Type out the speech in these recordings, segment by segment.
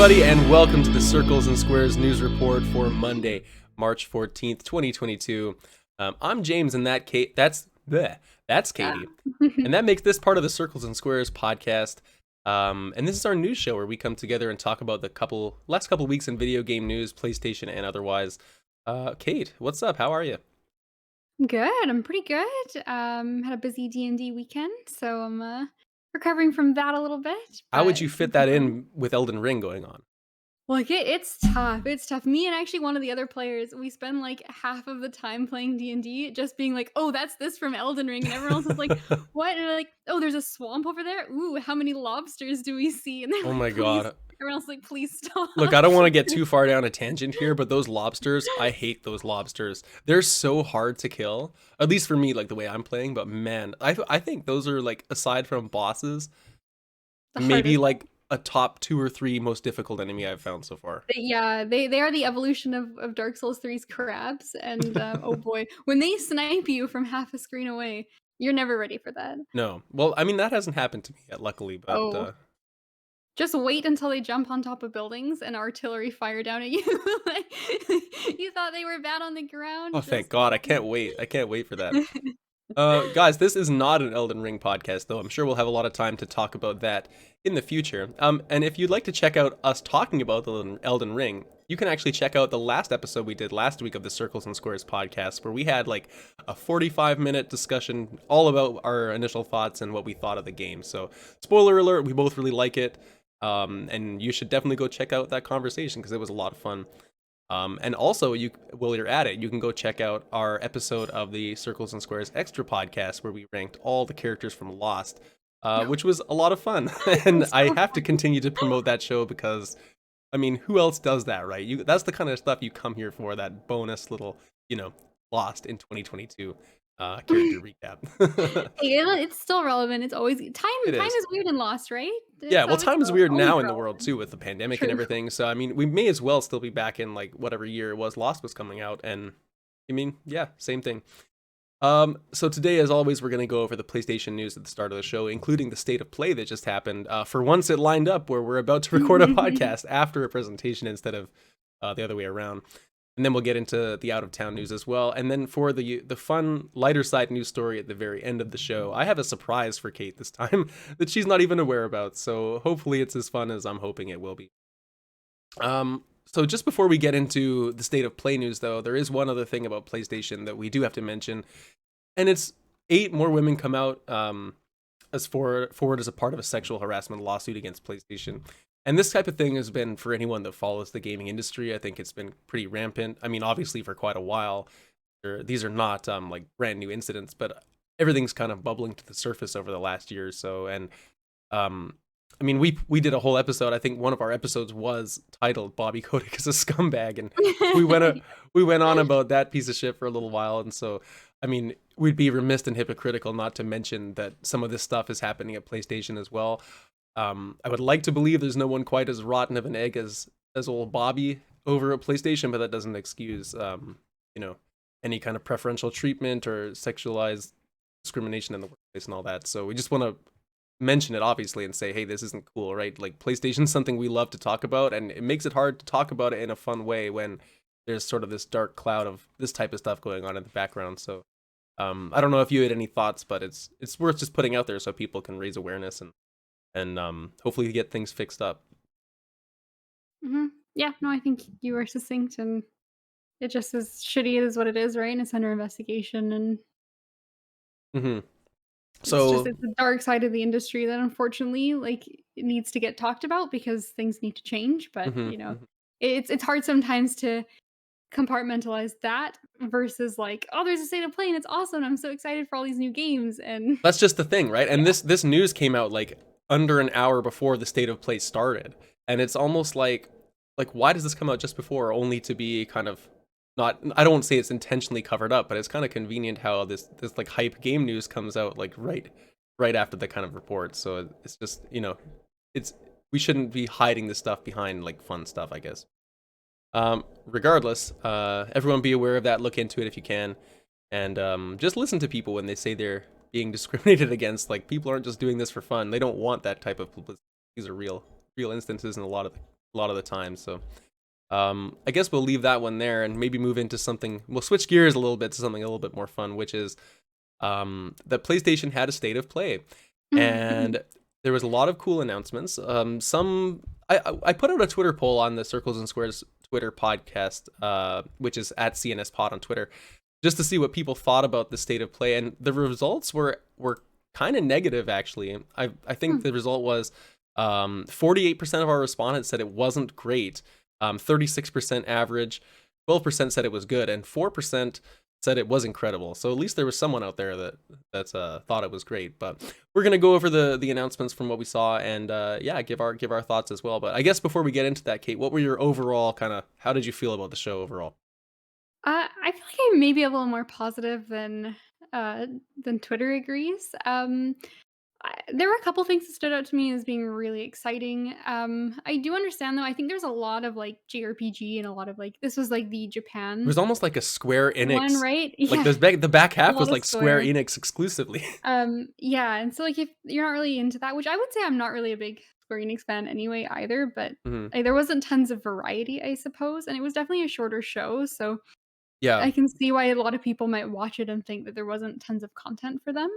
everybody, and welcome to the Circles and Squares news report for Monday, March 14th, 2022. I'm James, and that's Katie, and that makes this part of the Circles and Squares podcast. And this is our news show where we come together and talk about the last couple weeks in video game news, PlayStation and otherwise. Kate, what's up? How are you? Good. I'm pretty good. Had a busy D&D weekend, so I'm recovering from that a little bit. How would But you fit can't that complain. in with Elden Ring going on? Like it's tough. It's tough. Me and actually one of the other players, we spend like half of the time playing D&D, just being like, "Oh, that's this from Elden Ring," and everyone else is like, "What?" And they're like, "Oh, there's a swamp over there. Ooh, how many lobsters do we see?" And they're Oh like, my "Please." god. Everyone else is like, "Please stop." Look, I don't want to get too far down a tangent here, but those lobsters, I hate those lobsters. They're so hard to kill, at least for me, like the way I'm playing. But man, I think those are like, aside from bosses, The maybe hardest. like a top 2 or 3 most difficult enemy I've found so far. Yeah, they are the evolution of Dark Souls three's crabs, and, oh boy, when they snipe you from half a screen away, you're never ready for that. No, well, I mean that hasn't happened to me yet, luckily. But Oh, just wait until they jump on top of buildings and artillery fire down at you. Like, you thought they were bad on the oh, ground? thank Just God, I wait. can't wait. I can't wait for that. Guys, this is not an Elden Ring podcast, though. I'm sure we'll have a lot of time to talk about that in the future. And if you'd like to check out us talking about the Elden Ring, you can actually check out the last episode we did last week of the Circles and Squares podcast, where we had like a 45-minute discussion all about our initial thoughts and what we thought of the game. So, spoiler alert, we both really like it. And you should definitely go check out that conversation because it was a lot of fun. And also, while you're at it, you can go check out our episode of the Circles and Squares Extra podcast where we ranked all the characters from Lost, which was a lot of fun. And I So have to continue to promote that show because, I mean, who else does that, right? That's the kind of stuff you come here for, that bonus little, Lost in 2022 character recap. yeah, it's still relevant. It's always It time is. is weird and lost, right? Yeah, It's well, always time is weird always now in the world relevant. too with the pandemic and True. everything. So I mean, we may as well still be back in like whatever year it was Lost was coming out, and I mean, yeah, same thing. So today, as always, we're gonna go over the PlayStation news at the start of the show, including the state of play that just happened. For once, it lined up where we're about to record a podcast after a presentation instead of the other way around. And then we'll get into the out of town news as well. And then for the fun, lighter side news story at the very end of the show, I have a surprise for Kate this time that she's not even aware about. So hopefully it's as fun as I'm hoping it will be. So just before we get into the state of play news, though, there is one other thing about PlayStation that we do have to mention, and it's 8 more women come out as forward as a part of a sexual harassment lawsuit against PlayStation. And this type of thing has been, for anyone that follows the gaming industry, I think it's been pretty rampant. I mean, obviously for quite a while. These are not like brand new incidents, but everything's kind of bubbling to the surface over the last year or so. And I mean, we did a whole episode. I think one of our episodes was titled "Bobby Kotick is a scumbag," and we went on about that piece of shit for a little while. And so, I mean, we'd be remiss and hypocritical not to mention that some of this stuff is happening at PlayStation as well. I would like to believe there's no one quite as rotten of an egg as old Bobby over at PlayStation, but that doesn't excuse any kind of preferential treatment or sexualized discrimination in the workplace and all that. So we just want to mention it obviously and say, hey, this isn't cool, right? Like, PlayStation's something we love to talk about, and it makes it hard to talk about it in a fun way when there's sort of this dark cloud of this type of stuff going on in the background. So I don't know if you had any thoughts, but it's worth just putting out there so people can raise awareness and hopefully get things fixed up. Mhm. Yeah, no, I think you were succinct, and it just is shitty is what it is, right? And it's under investigation, and hmm it's just So, it's the dark side of the industry that unfortunately, like, it needs to get talked about because things need to change, but, mhm, mhm. it's hard sometimes to compartmentalize that versus like, "Oh, there's a state of play and it's awesome. I'm so excited for all these new games," and That's just the thing, right? And yeah. this news came out like under an hour before the state of play started, and it's almost like why does this come out just before, only to be kind of not, I don't say it's intentionally covered up, but it's kind of convenient how this like hype game news comes out like right after the kind of report. So it's just, it's, we shouldn't be hiding this stuff behind like fun stuff, I guess. Regardless, everyone be aware of that. Look into it if you can, and just listen to people when they say they're being discriminated against. Like, people aren't just doing this for fun. They don't want that type of publicity. These are real instances in a lot of a lot of the time. So I guess we'll leave that one there and maybe move into something. We'll switch gears a little bit to something a little bit more fun, which is that PlayStation had a state of play, and there was a lot of cool announcements. Some I put out a Twitter poll on the Circles and Squares Twitter podcast, which is at CNS Pod on Twitter, just to see what people thought about the state of play, and the results were kind of negative actually. I think the result was 48% of our respondents said it wasn't great, 36% average, 12% said it was good, and 4% said it was incredible. So at least there was someone out there that thought it was great. But we're gonna go over the announcements from what we saw and yeah, give our thoughts as well. But I guess before we get into that, Kate, what were your overall how did you feel about the show overall? I feel like I may be a little more positive than Twitter agrees. There were a couple things that stood out to me as being really exciting. I do understand though. I think there's a lot of like JRPG and a lot of like this was like the It Japan was almost like a Square one, Enix, right? like Yeah, the back a half was lot of like Square Square. Enix exclusively. Yeah, and so like if you're not really into that, which I would say I'm not really a big Square Enix fan anyway either, but Hmm. there wasn't tons of variety, I suppose, and it was definitely a shorter show, so Yeah. I can see why a lot of people might watch it and think that there wasn't tons of content for them.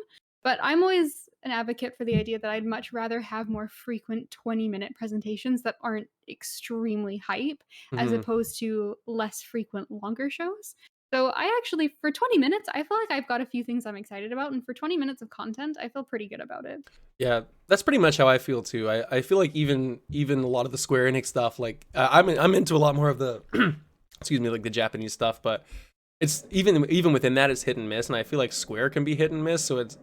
But I'm always an advocate for the idea that I'd much rather have more frequent 20-minute presentations that aren't extremely hype as Hmm. opposed to less frequent longer shows. So I actually for 20 minutes, I feel like I've got a few things I'm excited about, and for 20 minutes of content, I feel pretty good about it. Yeah, that's pretty much how I feel too. I feel like even a lot of the Square Enix stuff, like I'm into a lot more of the excuse me, like the Japanese stuff, but it's even within that it's hit and miss, and I feel like Square can be hit and miss. So it's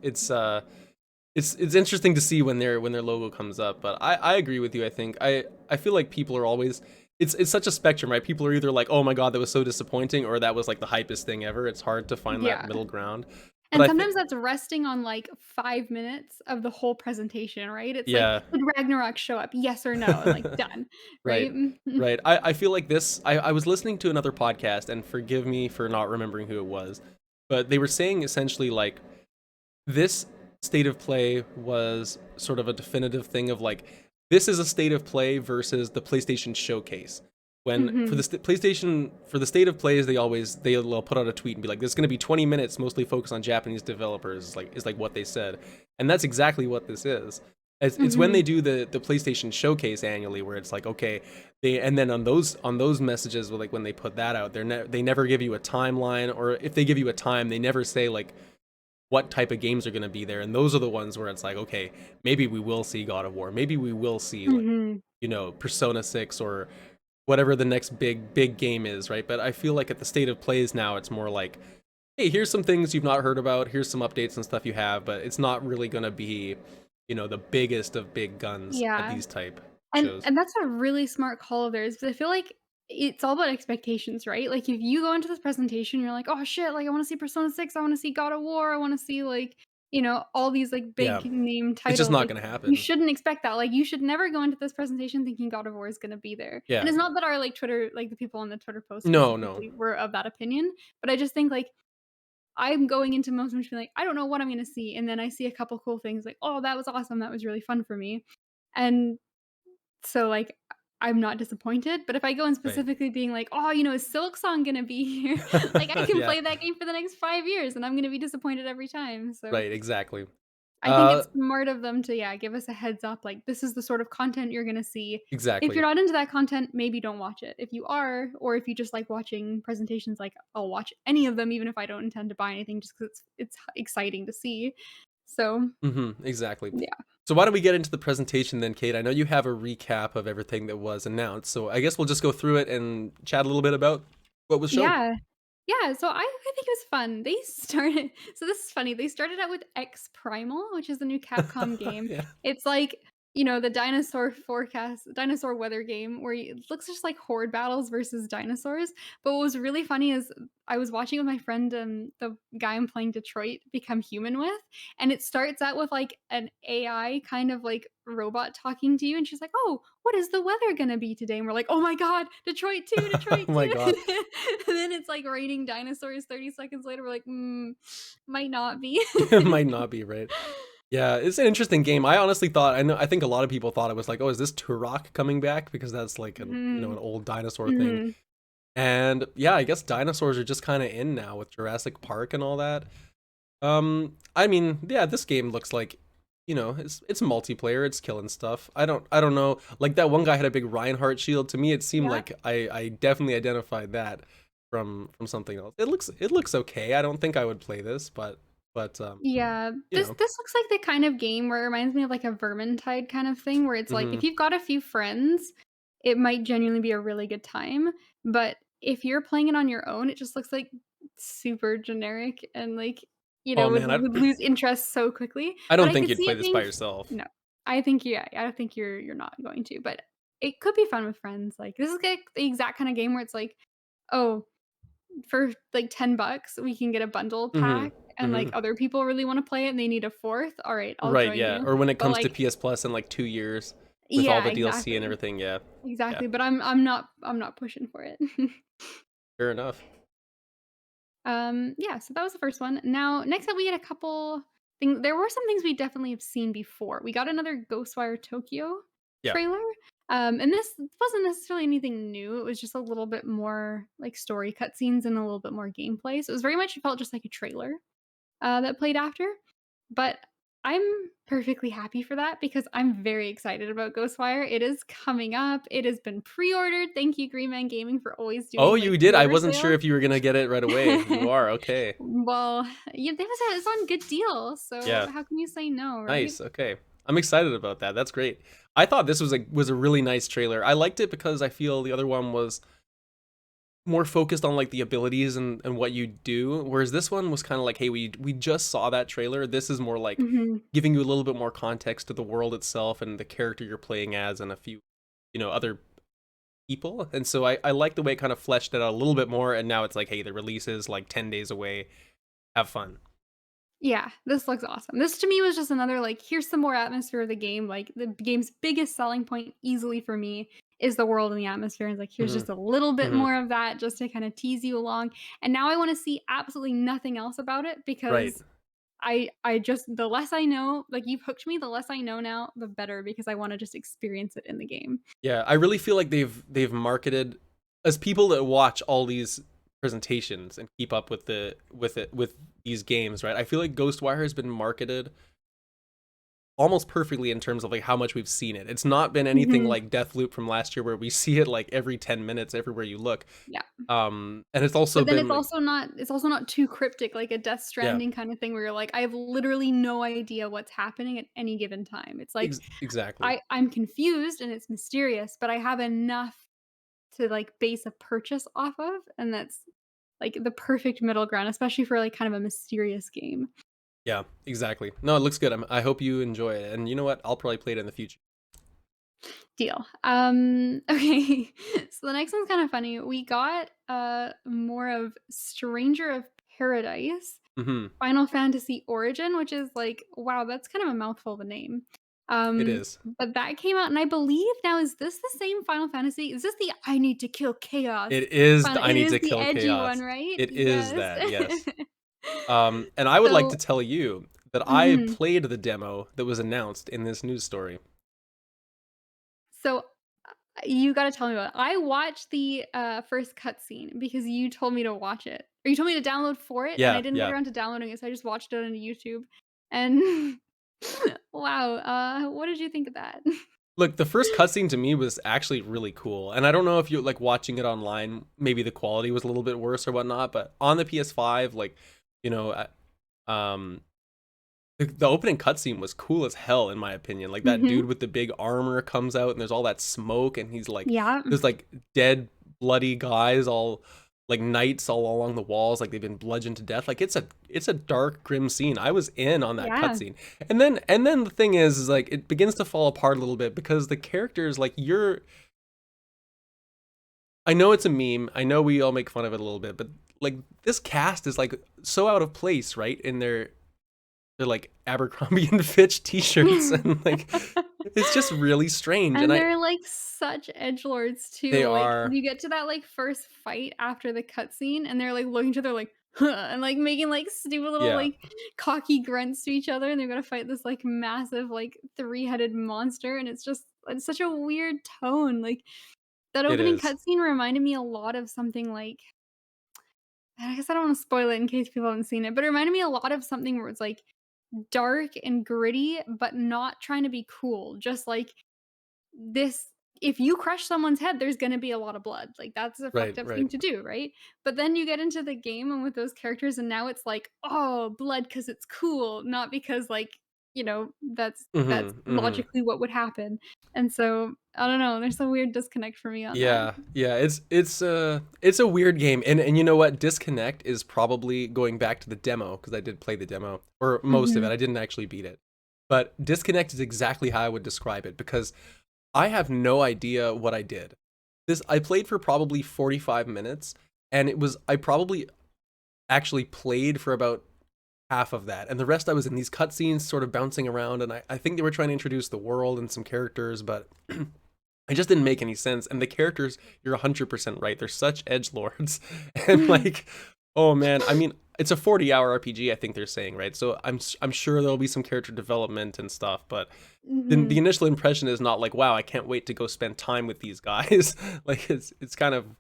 interesting to see when their logo comes up. But I agree with you. I feel like people are always it's such a spectrum, right? People are either like, oh my god, that was so disappointing, or that was like the hypest thing ever. It's hard to find that Yeah. middle ground. But And I think sometimes that's resting on, like, 5 minutes of the whole presentation, right? It's like, yeah. "Did Ragnarok show up? Yes or no?" And, like, done, right? Right. Right. I feel like this I was listening to another podcast, and forgive me for not remembering who it was, but they were saying essentially like this state of play was sort of a definitive thing of like this is a state of play versus the PlayStation showcase. When for the Mhm. PlayStation for the state of plays, they'll put out a tweet and be like, "This is going to be 20 minutes, mostly focused on Japanese developers." Is like what they said, and that's exactly what this is. It's when they Mhm. do the PlayStation showcase annually, where it's like, okay, and then on those messages, like when they put that out, they never give you a timeline, or if they give you a time, they never say like what type of games are going to be there, and those are the ones where it's like, okay, maybe we will see God of War, maybe we will see like Mhm. Persona 6 or whatever the next big game is, right? But I feel like at the state of plays now, it's more like, hey, here's some things you've not heard about, here's some updates and stuff you have, but it's not really going to be the biggest of big guns at Yeah. these type And shows. and that's a really smart call of theirs, because I feel like it's all about expectations, right? Like, if you go into this presentation, you're like, "Oh, shit, like, I wanna see Persona 6, I wanna see God of War, I wanna see, like, all these, like, Yeah, big name it's just titles," not like, going to you happen. shouldn't expect that, like, you should never go into this presentation thinking God of War is gonna be there, and Yeah. it's not that our, like, Twitter like, the people on the Twitter post No, no. specifically were of that opinion, but I just think, like, I'm going into most being like, "I don't know what I'm gonna see," and then I see a couple cool things like, "Oh, that was awesome, that was really fun for me," and so, like, I'm not disappointed, but if I go in Right. specifically being like, "Oh, is Silk Song gonna be here?" Like, I can Yeah. play that game for the next 5 years, and I'm gonna be disappointed every time, so Right, exactly. I think uh it's smart of them to, yeah, give us a heads up, like, "This is the sort of content you're gonna see. If exactly. you're not into that content, maybe don't watch it. If you are, or if you just like watching presentations, like, I'll watch any of them even if I don't intend to buy anything just 'cause it's exciting to see." So, Exactly. yeah. So why don't we get into the presentation then, Kate? I know you have a recap of everything that was announced, so I guess we'll just go through it and chat a little bit about what was shown. Yeah. Yeah, so I think it was fun. They started so this is funny, they started out with Exprimal, which is a new Capcom game. Yeah. It's like, the dinosaur weather game where it looks just like horde battles versus dinosaurs. But what was really funny is I was watching with my friend, the guy I'm playing Detroit Become Human with, and it starts out with like an AI kind of like robot talking to you, and she's like, "Oh, what is the weather gonna be today?" And we're like, "Oh my god, Detroit 2, Oh Detroit my 2." god. And then it's like raining dinosaurs 30 seconds later. We're like, might not be. It might not be right. Yeah, it's an interesting game. I honestly thought I think a lot of people thought it was like, oh, is this Turok coming back? Because that's like an Mhm. an old dinosaur thing. Mhm. And yeah, I guess dinosaurs are just kind of in now with Jurassic Park and all that. I mean, yeah, this game looks like, it's multiplayer, it's killing stuff. I don't know. Like that one guy had a big Reinhardt shield. To me, it seemed Yeah. like I definitely identified that from something else. It looks okay. I don't think I would play this, but Yeah, you this know. this looks like the kind of game where it reminds me of like a Vermintide kind of thing, where it's like if Mhm. you've got a few friends, it might genuinely be a really good time. But if you're playing it on your own, it just looks like super generic and like Oh would man, I would lose interest so quickly. I But don't I think could you'd see play it this being by yourself. no, I think yeah, I think you're not going to, but it could be fun with friends. Like this is like the exact kind of game where it's like, oh, for like $10 we can get a bundle Mhm. pack and like Mhm. other people really want to play it and they need a fourth. All right, I'll Right, join yeah. you. Or when it But comes to like PS Plus in like 2 years with all yeah, the DLC and exactly. everything, yeah. Yeah. Exactly, but I'm not pushing for it. Fair enough. Yeah, so that was the first one. Now, next up we had a couple things. There were some things we definitely have seen before. We got another Ghostwire Tokyo Yeah. trailer. And this wasn't necessarily anything new. It was just a little bit more like story cutscenes and a little bit more gameplay. So it was very much it felt just like a trailer that played after. But I'm perfectly happy for that because I'm very excited about Ghostwire. It is coming up. It has been pre-ordered. Thank you, Green Man Gaming, for always Oh, doing like you did? I pre-order wasn't sure sales. if you were gonna get it right away. You are, okay. Well, yeah, it's on good deal. So Yeah. how can you say no, right? Nice, okay. I'm excited about that. That's great. I thought this was a really nice trailer. I liked it because I feel the other one was more focused on like the abilities and what you do, whereas this one was kind of like, hey, we just saw that trailer. This is more like Mhm. giving you a little bit more context to the world itself and the character you're playing as and a few, other people. And so I like the way it kind of fleshed it out a little bit more, and now it's like, hey, the release is like 10 days away. Have fun. Yeah, this looks awesome. This to me was just another like, here's some more atmosphere of the game. Like the game's biggest selling point easily for me is the world and the atmosphere. And it's like, here's Hmm. just a little bit Hmm. more of that just to kind of tease you along. And now I want to see absolutely nothing else about it Right. because I just the less I know, like you've hooked me, the less I know now, the better because I want to just experience it in the game. Yeah, I really feel like they've marketed, as people that watch all these presentations and keep up with these games, right? I feel like Ghostwire has been marketed almost perfectly in terms of like how much we've seen it. It's not been anything Mhm. like Deathloop from last year where we see it like every 10 minutes everywhere you look. Yeah. And it's also But then been like, it's also not too cryptic like a Death yeah, Stranding kind of thing where you're like, I have literally no idea what's happening at any given time. It's like exactly. I'm confused and it's mysterious, but I have enough to like base a purchase off of, and that's like the perfect middle ground, especially for like kind of a mysterious game. Yeah, exactly. No, it looks good. I hope you enjoy it. And you know what? I'll probably play it in the future. Deal. Okay. So the next one's kind of funny. We got more of Stranger of Paradise, Mhm. Final Fantasy Origin, which is like, wow, that's kind of a mouthful of a name. It is. But that came out, and I believe now is this the same Final Fantasy? Is this the I need to kill chaos? It is the I It need is to the kill edgy one, chaos. right? It is Yes. that, yes. And I would like to So, tell you that I mhm. played the demo that was announced in this news story. So you gotta tell me about it. I watched the, first cutscene because you told me to watch it. Or you told me to download for it, and I Yeah, didn't get yeah. around to downloading it, so I just watched it on YouTube. And wow, what did you think of that? Look, the first cutscene to me was actually really cool, and I don't know if you like watching it online. Maybe the quality was a little bit worse or whatnot, but on the PS5, like, you know, um, the opening cutscene was cool as hell in my opinion. Like that dude Mhm. with the big armor comes out, and there's all that smoke, and he's like, Yeah. there's like dead, bloody guys all like knights all along the walls, like they've been bludgeoned to death. Like it's a dark, grim scene. I was in on that Yeah. cutscene, and then the thing is like it begins to fall apart a little bit because the characters like you're. I know it's a meme. I know we all make fun of it a little bit, but like this cast is like so out of place, right? In their like Abercrombie and Fitch t-shirts and like it's just really strange. And And I they're, like, such edgelords too, they like, are you get to that, like, first fight after the cutscene, and they're, like, looking at each other like, and like making like stupid little Yeah, like cocky grunts to each other, and they're gonna fight this like massive like three-headed monster, and it's such a weird tone. Like that it opening is. cutscene reminded me a lot of something like I guess I don't want to spoil it in case people haven't seen it, but it reminded me a lot of something where it's like dark and gritty, but not trying to be cool. Just like this if you crush someone's head, there's gonna be a lot of blood. Like, that's a Right, fucked up right. thing to do, right? But then you get into the game and with those characters, and now it's like, "Oh, blood because it's cool," not because, like, that's Mhm, mhm. logically what would happen. And so, I don't know, there's a weird disconnect for me on that. Yeah, yeah, it's a weird game, and you know what? Disconnect is probably going back to the demo because I did play the demo or most of it. Mhm. I didn't actually beat it, but Disconnect is exactly how I would describe it because I have no idea what I did. This I played for probably 45 minutes, and I probably actually played for about half of that, and the rest I was in these cutscenes, sort of bouncing around, and I think they were trying to introduce the world and some characters, but it just didn't make any sense. And the characters, you're 100% right. They're such edge lords. And like, oh man, I mean, it's a 40-hour RPG, I think they're saying, right? So I'm sure there'll be some character development and stuff, but the Mhm. initial impression is not like, wow, I can't wait to go spend time with these guys. Like it's kind of I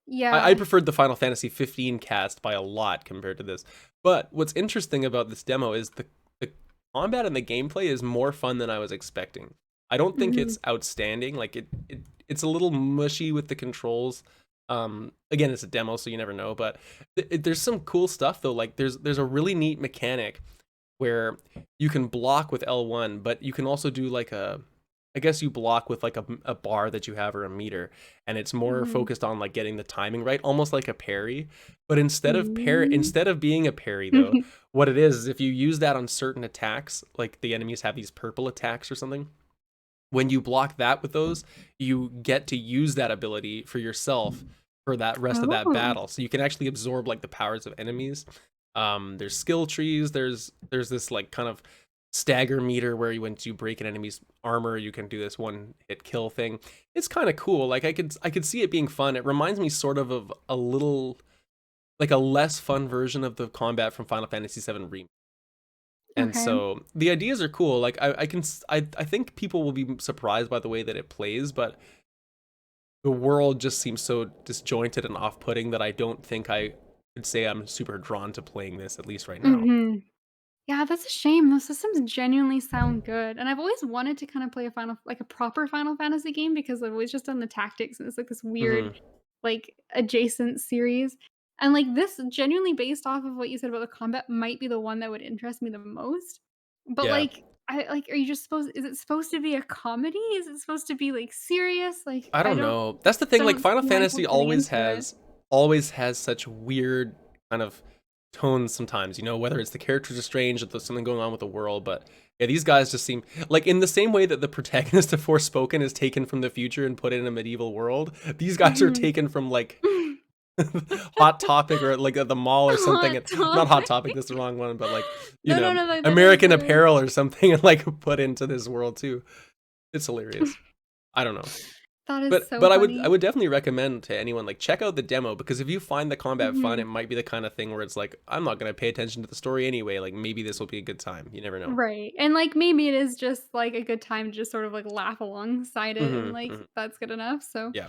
Yeah. preferred the Final Fantasy 15 cast by a lot compared to this. But what's interesting about this demo is the combat and the gameplay is more fun than I was expecting. I don't think Mhm. it's outstanding. Like it's a little mushy with the controls. Again, it's a demo, so you never know. But there's some cool stuff though. Like there's a really neat mechanic where you can block with L1, but you can also do like I guess you block with like a bar that you have or a meter, and it's more Mhm. focused on like getting the timing right, almost like a parry. But Mm. instead of being a parry though, what it is if you use that on certain attacks, like the enemies have these purple attacks or something. When you block that with those, you get to use that ability for yourself for that rest of that Oh. battle. So you can actually absorb like the powers of enemies. There's skill trees. There's this like kind of stagger meter where once you break an enemy's armor, you can do this one hit kill thing. It's kind of cool. Like I could see it being fun. It reminds me sort of a little like a less fun version of the combat from Final Fantasy VII Remake. And Okay. so the ideas are cool. Like I think people will be surprised by the way that it plays, but the world just seems so disjointed and off-putting that I don't think I could say I'm super drawn to playing this at least right now. Mhm. Yeah, that's a shame. Those systems genuinely sound good, and I've always wanted to kind of play a proper Final Fantasy game because I've always just done the tactics, and it's like this weird, Hmm. like, adjacent series. And, like, this genuinely based off of what you said about the combat might be the one that would interest me the most. But, Yeah, like, are you just supposed is it supposed to be a comedy? Is it supposed to be, like, serious? Like, I I don't don't know. That's the thing. Like don't Final see myself Fantasy getting into it. always has such weird kind of tones sometimes. You know, whether it's the characters are strange or there's something going on with the world. But yeah, these guys just seem like in the same way that the protagonist of Forspoken is taken from the future and put in a medieval world. These guys are Mhm. taken from like Hot Topic or like at the mall or something. Hot And not Hot topic. Topic. That's the wrong one. But like No, no, no, that is American that is Apparel or something, and like put into this world too. It's hilarious. I don't know. that is so But I funny. would definitely recommend to anyone like check out the demo because if you find the combat fun, it Mhm. might be the kind of thing where it's like I'm not gonna pay attention to the story anyway. Like maybe this will be a good time. You never know. Right, and, like, maybe it is just, like, a good time to just sort of, like, laugh alongside it and, Hmm, like, hmm. that's good enough, so, Yeah.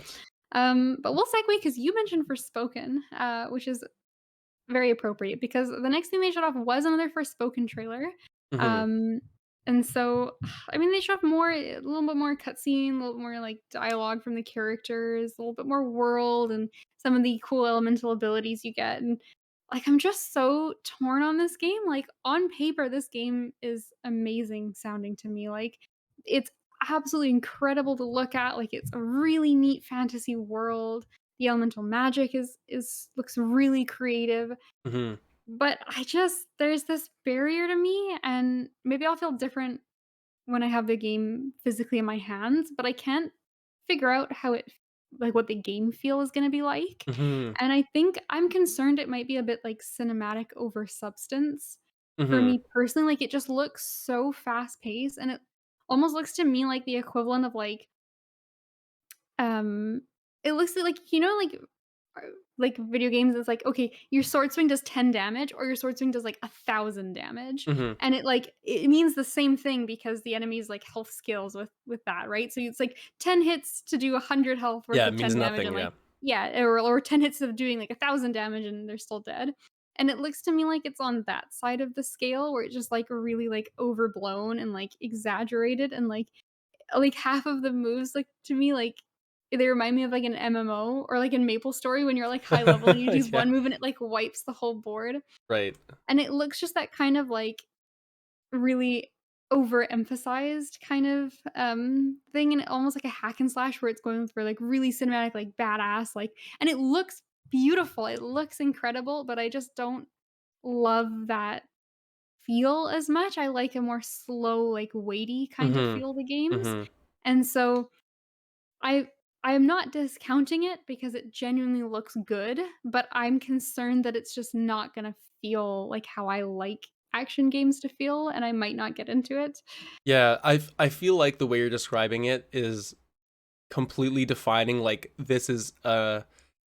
but we'll segue because you mentioned Forspoken, which is very appropriate because the next thing they showed off was another Forspoken trailer, Hmm. um, and so, I mean, they showed off a little bit more cutscene, a little more, like, dialogue from the characters, a little bit more world, and some of the cool elemental abilities you get, and, like, I'm just so torn on this game, like, on paper, this game is amazing sounding to me, like, it's absolutely incredible to look at, like, it's a really neat fantasy world, the elemental magic is looks really creative, Hmm. but I just there's this barrier to me, and maybe I'll feel different when I have the game physically in my hands, but I can't figure out what the game feel is gonna be like, Hmm. and I think I'm concerned it might be a bit, like, cinematic over substance for Hmm. me personally, like, it just looks so fast-paced, and it almost looks to me like the equivalent of, like, um it looks like, like video games, it's like, okay, your sword swing does 10 damage or your sword swing does like 1,000 damage. Hmm. And it means the same thing because the enemy's like health scales with that, right? So it's like 10 hits to do 100 health worth Yeah, it of means 10 damage nothing. and Yeah. like yeah, or 10 hits of doing like 1,000 damage and they're still dead. And it looks to me like it's on that side of the scale where it's just like really like overblown and like exaggerated and like half of the moves like to me like they remind me of like an MMO or like in MapleStory when you're like high level and you use Yeah. one move and it like wipes the whole board. Right. And it looks just that kind of like really overemphasized kind of thing and almost like a hack and slash where it's going for like really cinematic, like badass, like and it looks beautiful. It looks incredible, but I just don't love that feel as much. I like a more slow, like weighty kind of Hmm. feel to games. Hmm. And so I I am not discounting it because it genuinely looks good, but I'm concerned that it's just not gonna feel like how I like action games to feel, and I might not get into it. Yeah, I feel like the way you're describing it is completely defining like this is a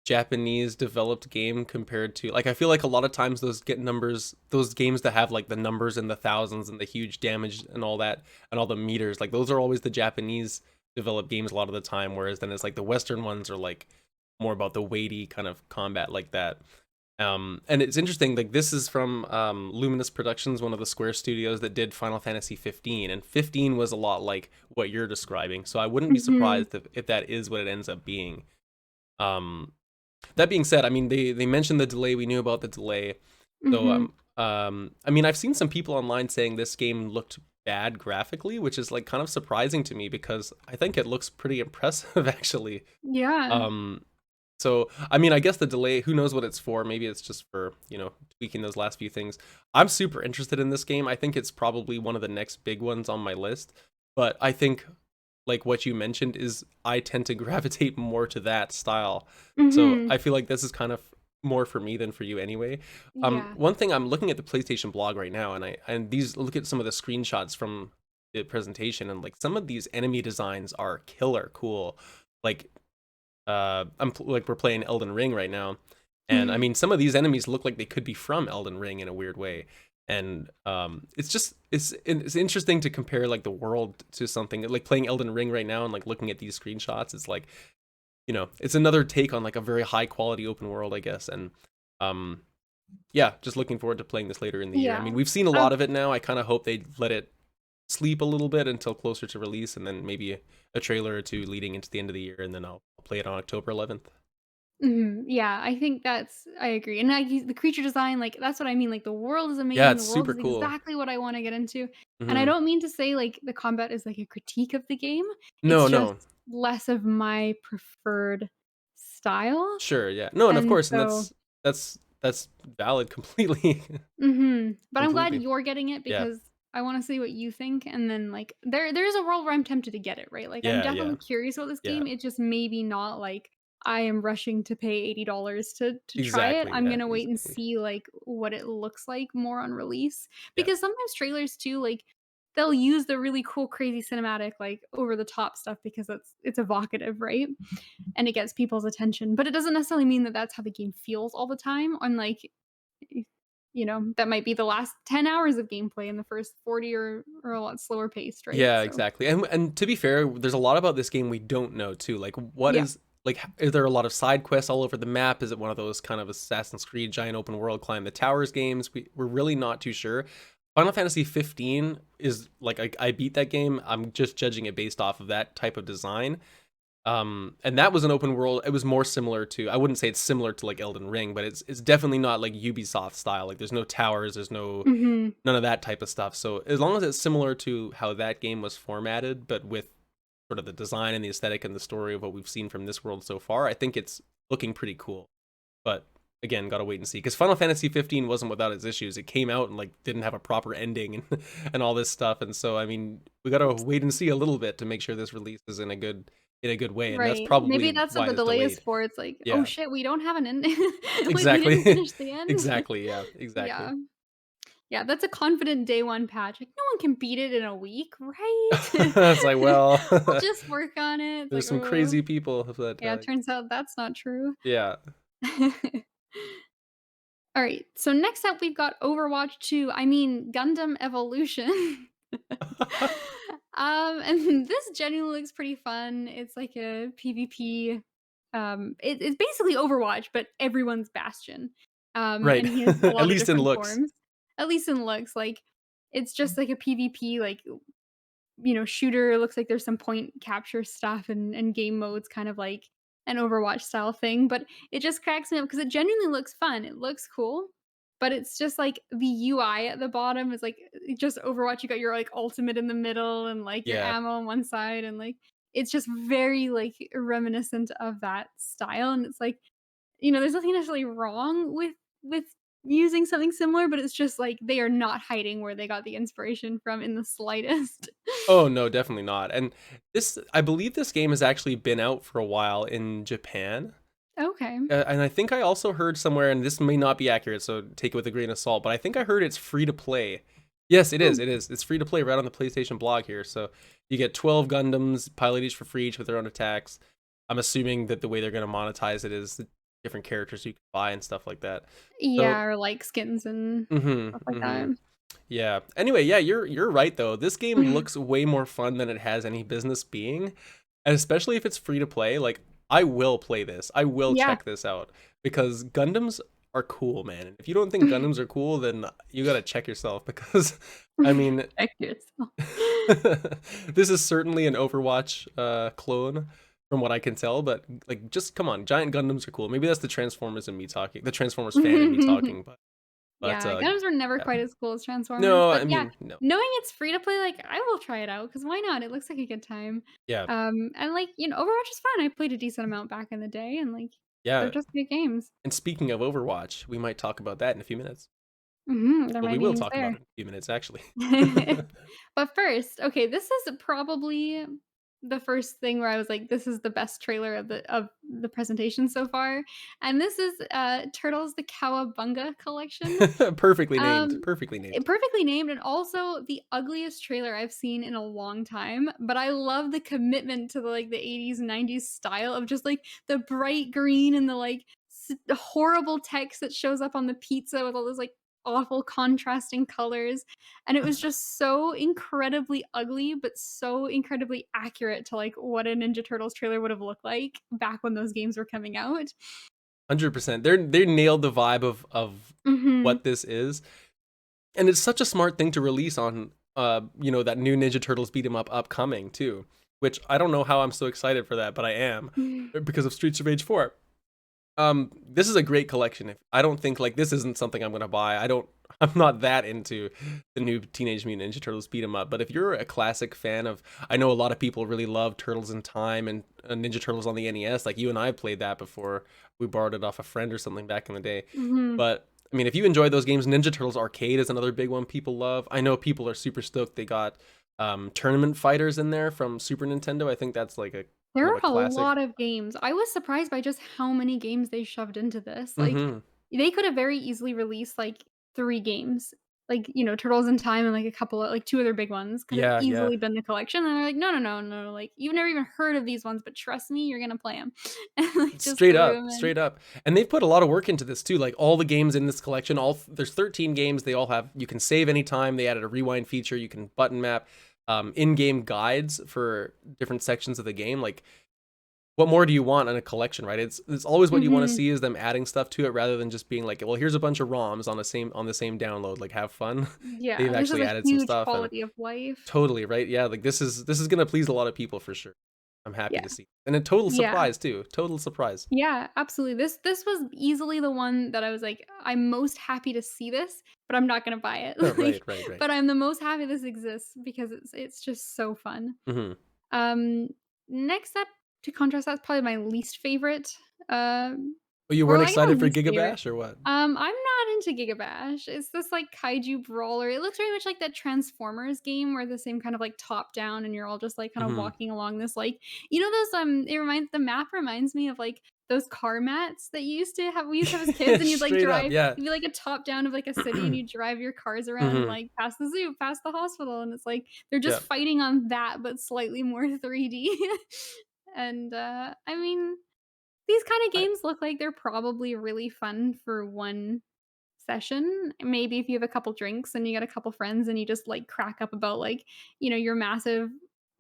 Japanese developed game compared to like I feel like a lot of times those games that have like the numbers in the thousands and the huge damage and all that and all the meters, like those are always the Japanese developed games a lot of the time, whereas then it's like the Western ones are like more about the weighty kind of combat like that. And it's interesting, like this is from Luminous Productions, one of the Square studios that did Final Fantasy 15, and 15 was a lot like what you're describing. So I wouldn't be Mhm, surprised if that is what it ends up being. Um, that being said, I mean they mentioned the delay. We knew about the delay. So mhm. I mean I've seen some people online saying this game looked bad graphically, which is like kind of surprising to me because I think it looks pretty impressive actually. Yeah. Um, so, I mean, I guess the delay, who knows what it's for? Maybe it's just for, tweaking those last few things. I'm super interested in this game. I think it's probably one of the next big ones on my list. But I think, like what you mentioned, is I tend to gravitate more to that style. So Mhm. I feel like this is kind of more for me than for you anyway. Yeah. One thing I'm looking at the PlayStation blog right now, and these look at some of the screenshots from the presentation, and like some of these enemy designs are killer cool. Like like we're playing Elden Ring right now, and I Mhm. mean some of these enemies look like they could be from Elden Ring in a weird way, and it's interesting to compare like the world to something like playing Elden Ring right now and like looking at these screenshots. It's like it's another take on like a very high quality open world, I guess, and um yeah, just looking forward to playing this later in the year. I Yeah. mean, we've seen a lot Um of it now. I kind of hope they let it sleep a little bit until closer to release, and then maybe a trailer or two leading into the end of the year, and then I'll play it on October 11th. Mhm, yeah, I think I agree, and the creature design, like, that's what I mean, like, the world is Yeah, amazing, the it's world super is cool. exactly what I wanna get into, and I Hmm. don't mean to say, like, the combat is, like, a critique of the game, it's No, just no, less of my preferred style, sure, yeah, no, and of and course, and so that's valid completely, mhm, but I'm glad completely. you're getting it Yeah, because I wanna see what you think, and then, like, there's a world where I'm tempted to get it, right? Like, I'm yeah, yeah, definitely curious about this yeah. game, it's just maybe not like I am rushing to pay $80 to try it. Exactly, I'm yeah, gonna wait and exactly. see, like, what it looks like more on release, Yeah, because sometimes trailers too, like, they'll use the really cool, crazy cinematic, like, over the top stuff because it's evocative, right? And it gets people's attention, but it doesn't necessarily mean that that's how the game feels all the time, unlike that might be the last 10 hours of gameplay and the first 40 or a lot slower paced, right? yeah, So, exactly. And to be fair, there's a lot about this game we don't know too. Like, what yeah. is like? Is there a lot of side quests all over the map? Is it one of those kind of Assassin's Creed giant open world climb the towers games? We're really not too sure. Final Fantasy 15 is like I beat that game. I'm just judging it based off of that type of design. And that was an open world. It was more similar to, I wouldn't say it's similar to like Elden Ring, but it's definitely not like Ubisoft style. Like there's no towers, there's Mhm. none of that type of stuff. So as long as it's similar to how that game was formatted, but with sort of the design and the aesthetic and the story of what we've seen from this world so far, I think it's looking pretty cool. But again, gotta wait and see. Because Final Fantasy 15 wasn't without its issues. It came out and like didn't have a proper ending and and all this stuff. And so I mean, we gotta wait and see a little bit to make sure this release is in a good way. And that's Right. Maybe probably that's what why the it's delay is delayed. for. It's like, "Oh Yeah, shit, we don't have an ending. We didn't exactly. finish the end." Exactly. Yeah, exactly. Yeah. Yeah, that's a confident day 1 patch. Like, no one can beat it in a week, right? It's like, well, I'll just work on it. It's there's like, some "Oh." crazy people that Yeah, it turns out that's not true. yeah. All right. So next up, we've got Overwatch 2. I mean, Gundam Evolution. And this genuinely looks pretty fun. It's like a PvP. It's basically Overwatch, but everyone's Bastion. Right. And he has a At lot of least in different looks. forms. At least in looks, like it's just like a PvP, like you know, shooter. It looks like there's some point capture stuff and game modes, kind of like an Overwatch style thing. But it just cracks me up because it genuinely looks fun. It looks cool, but it's just like the UI at the bottom is like just Overwatch. You got your like ultimate in the middle and like your Yeah. ammo on one side, and like it's just very like reminiscent of that style. And it's like, you know, there's nothing necessarily wrong with using something similar, but it's just like they are not hiding where they got the inspiration from in the slightest. Oh, no, definitely not. And this I believe this game has actually been out for a while in Japan. Okay. And I think I also heard somewhere, and this may not be accurate, so take it with a grain of salt, but I think I heard it's free to play. Yes, it is. Hmm. It is. It's free to play right on the PlayStation blog here. So you get 12 Gundams, pilot each for free, each with their own attacks. I'm assuming that the way they're going to monetize it is the different characters you can buy and stuff like that. Yeah, So, or like skins and stuff like that. yeah. Anyway, yeah, you're right though. This game looks way more fun than it has any business being, and especially if it's free to play. Like, I will play this. I will Yeah. check this out because Gundams are cool, man. If you don't think Gundams are cool, then you gotta check yourself because, I mean, Check yourself. this is certainly an Overwatch clone from what I can tell. But like, just come on, giant Gundams are cool. Maybe that's the Transformers in me talking, the Transformers fan in me talking, but Yeah, Gundams were never yeah. quite as cool as Transformers, No, but I yeah, mean, no. knowing it's free to play, like, I will try it out because why not? It looks like a good time. Yeah. And, like, you know, Overwatch is fun. I played a decent amount back in the day, and, like, they're Yeah. just good games. And speaking of Overwatch, we might talk about that in a few minutes. There Well, might we be will news talk about there. it in a few minutes, actually. But first, okay, this is probably the first thing where I was like, "This is the best trailer of the presentation so far," and this is, Turtles: The Cowabunga collection. Perfectly named. Um, Perfectly named. Perfectly named and also the ugliest trailer I've seen in a long time, but I love the commitment to the, like, the '80s, '90s style of just, like, the bright green and the, like, horrible text that shows up on the pizza with all those, like, awful contrasting colors, and it was just so incredibly ugly, but so incredibly accurate to, like, what a Ninja Turtles trailer would have looked like back when those games were coming out. 100%. They nailed the vibe of Mhm. what this is. And it's such a smart thing to release on that new Ninja Turtles beat 'em up upcoming too. Which I don't know how I'm so excited for that, but I am because of Streets of Rage 4. This is a great collection. If I don't think like this isn't something I'm gonna buy. I'm not that into the new Teenage Mutant Ninja Turtles beat 'em up. But if you're a classic fan of, I know a lot of people really love Turtles in Time and Ninja Turtles on the NES. Like you and I played that before. We borrowed it off a friend or something back in the day. Mhm. But I mean, if you enjoy those games, Ninja Turtles Arcade is another big one people love. I know people are super stoked. They got Tournament Fighters in there from Super Nintendo. I think that's like a There kind of are a a classic. lot of games. I was surprised by just how many games they shoved into this. Like, Hmm. they could have very easily released, like, 3 games. Like, you know, Turtles in Time and, like, a couple of like, 2 other big ones could have Yeah, yeah. easily been the collection, and they're like, "No, no, no, no, like, you've never even heard of these ones, but trust me, you're gonna play them." And, like, just Straight threw up, them in. straight up. And they've put a lot of work into this too. Like all the games in this collection, there's 13 games. They all have, you can save anytime. They added a rewind feature. You can button map in-game guides for different sections of the game. Like what more do you want in a collection, right? It's always what you want to Mhm. see is them adding stuff to it rather than just being like, well, here's a bunch of ROMs on the same download. Like have fun. They've Yeah, this is actually a added some huge stuff and quality of life. totally, right? Yeah, like this is gonna please a lot of people for sure. I'm happy Yeah. to see. And a total Yeah. surprise too. Total surprise. Yeah, absolutely. This was easily the one that I was like, "I'm most happy to see this, but I'm not gonna buy it." Right, Like, right, right. but I'm the most happy this exists because it's just so fun. Hmm. Um, Next up, to contrast, that's probably my least favorite, Oh, you or weren't like not excited for least favorite. GigaBash or what? I'm not into GigaBash. It's this like kaiju brawler. It looks very much like that Transformers game where the same kind of like top down and you're all just like kind of Mhm. walking along this like, you know, those the map reminds me of like those car mats that we used to have as kids, and Straight up, yeah. you'd be like a top down of like a city and you drive your cars around Mhm. like past the zoo, past the hospital, and it's like they're Yeah. just fighting on that but slightly more 3D. And I mean, these kind of I games look like they're probably really fun for one session. Maybe if you have a couple drinks and you got a couple friends and you just like crack up about like, your massive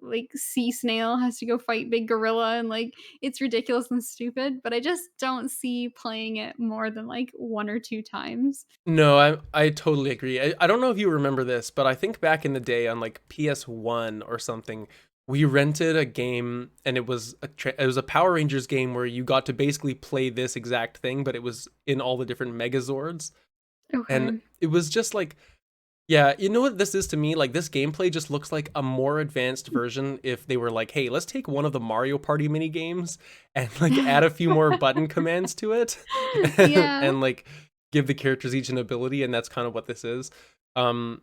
like sea snail has to go fight big gorilla and like it's ridiculous and stupid, but I just don't see playing it more than like one or two times. No, I totally agree. I don't know if you remember this, but I think back in the day on like PS1 or something, we rented a game and it was a Power Rangers game where you got to basically play this exact thing, but it was in all the different Megazords. And Okay. it was just like, yeah, you know what this is to me? Like this gameplay just looks like a more advanced version if they were like, hey, let's take one of the Mario Party mini games and like add a few more button commands to it Yeah. and like give the characters each an ability, and that's kind of what this is. Um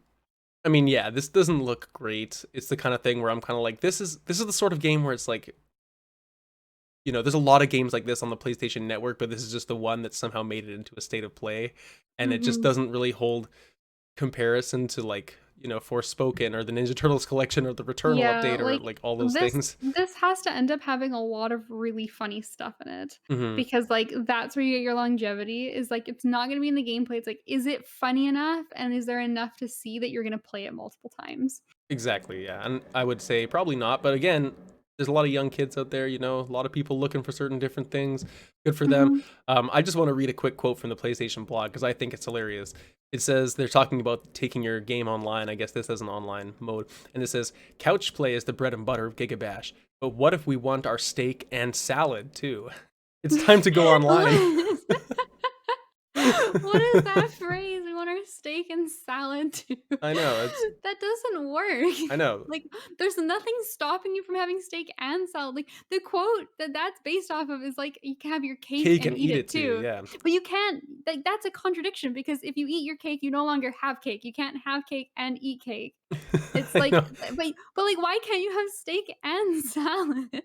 I mean, yeah, this doesn't look great. It's the kind of thing where I'm kind of like, this is the sort of game where it's like, there's a lot of games like this on the PlayStation Network, but this is just the one that somehow made it into a state of play, and it just Mhm. doesn't really hold comparison to like Forspoken or the Ninja Turtles collection or the Returnal Yeah, update or like, like all those this things. this has to end up having a lot of really funny stuff in it, Hmm. because, like, that's where you get your longevity, is, like, it's not gonna be in the gameplay, it's like, is it funny enough, and is there enough to see that you're gonna play it multiple times? Exactly, yeah, and I would say probably not, but again, there's a lot of young kids out there, a lot of people looking for certain different things. Good for them. Mhm. I just want to read a quick quote from the PlayStation blog because I think it's hilarious. It says they're talking about taking your game online. I guess this has an online mode, and it says couch play is the bread and butter of GigaBash, but what if we want our steak and salad too? It's time to go online. What is that phrase? We want our steak and salad too. I know, it's That doesn't work. I know. Like, there's nothing stopping you from having steak and salad. Like, the quote that that's based off of is like, "You can have your cake Cake and and eat eat it it too, too." yeah. But you can't, like, that's a contradiction because if you eat your cake, you no longer have cake. You can't have cake and eat cake. It's I like, know. like, why can't you have steak and salad?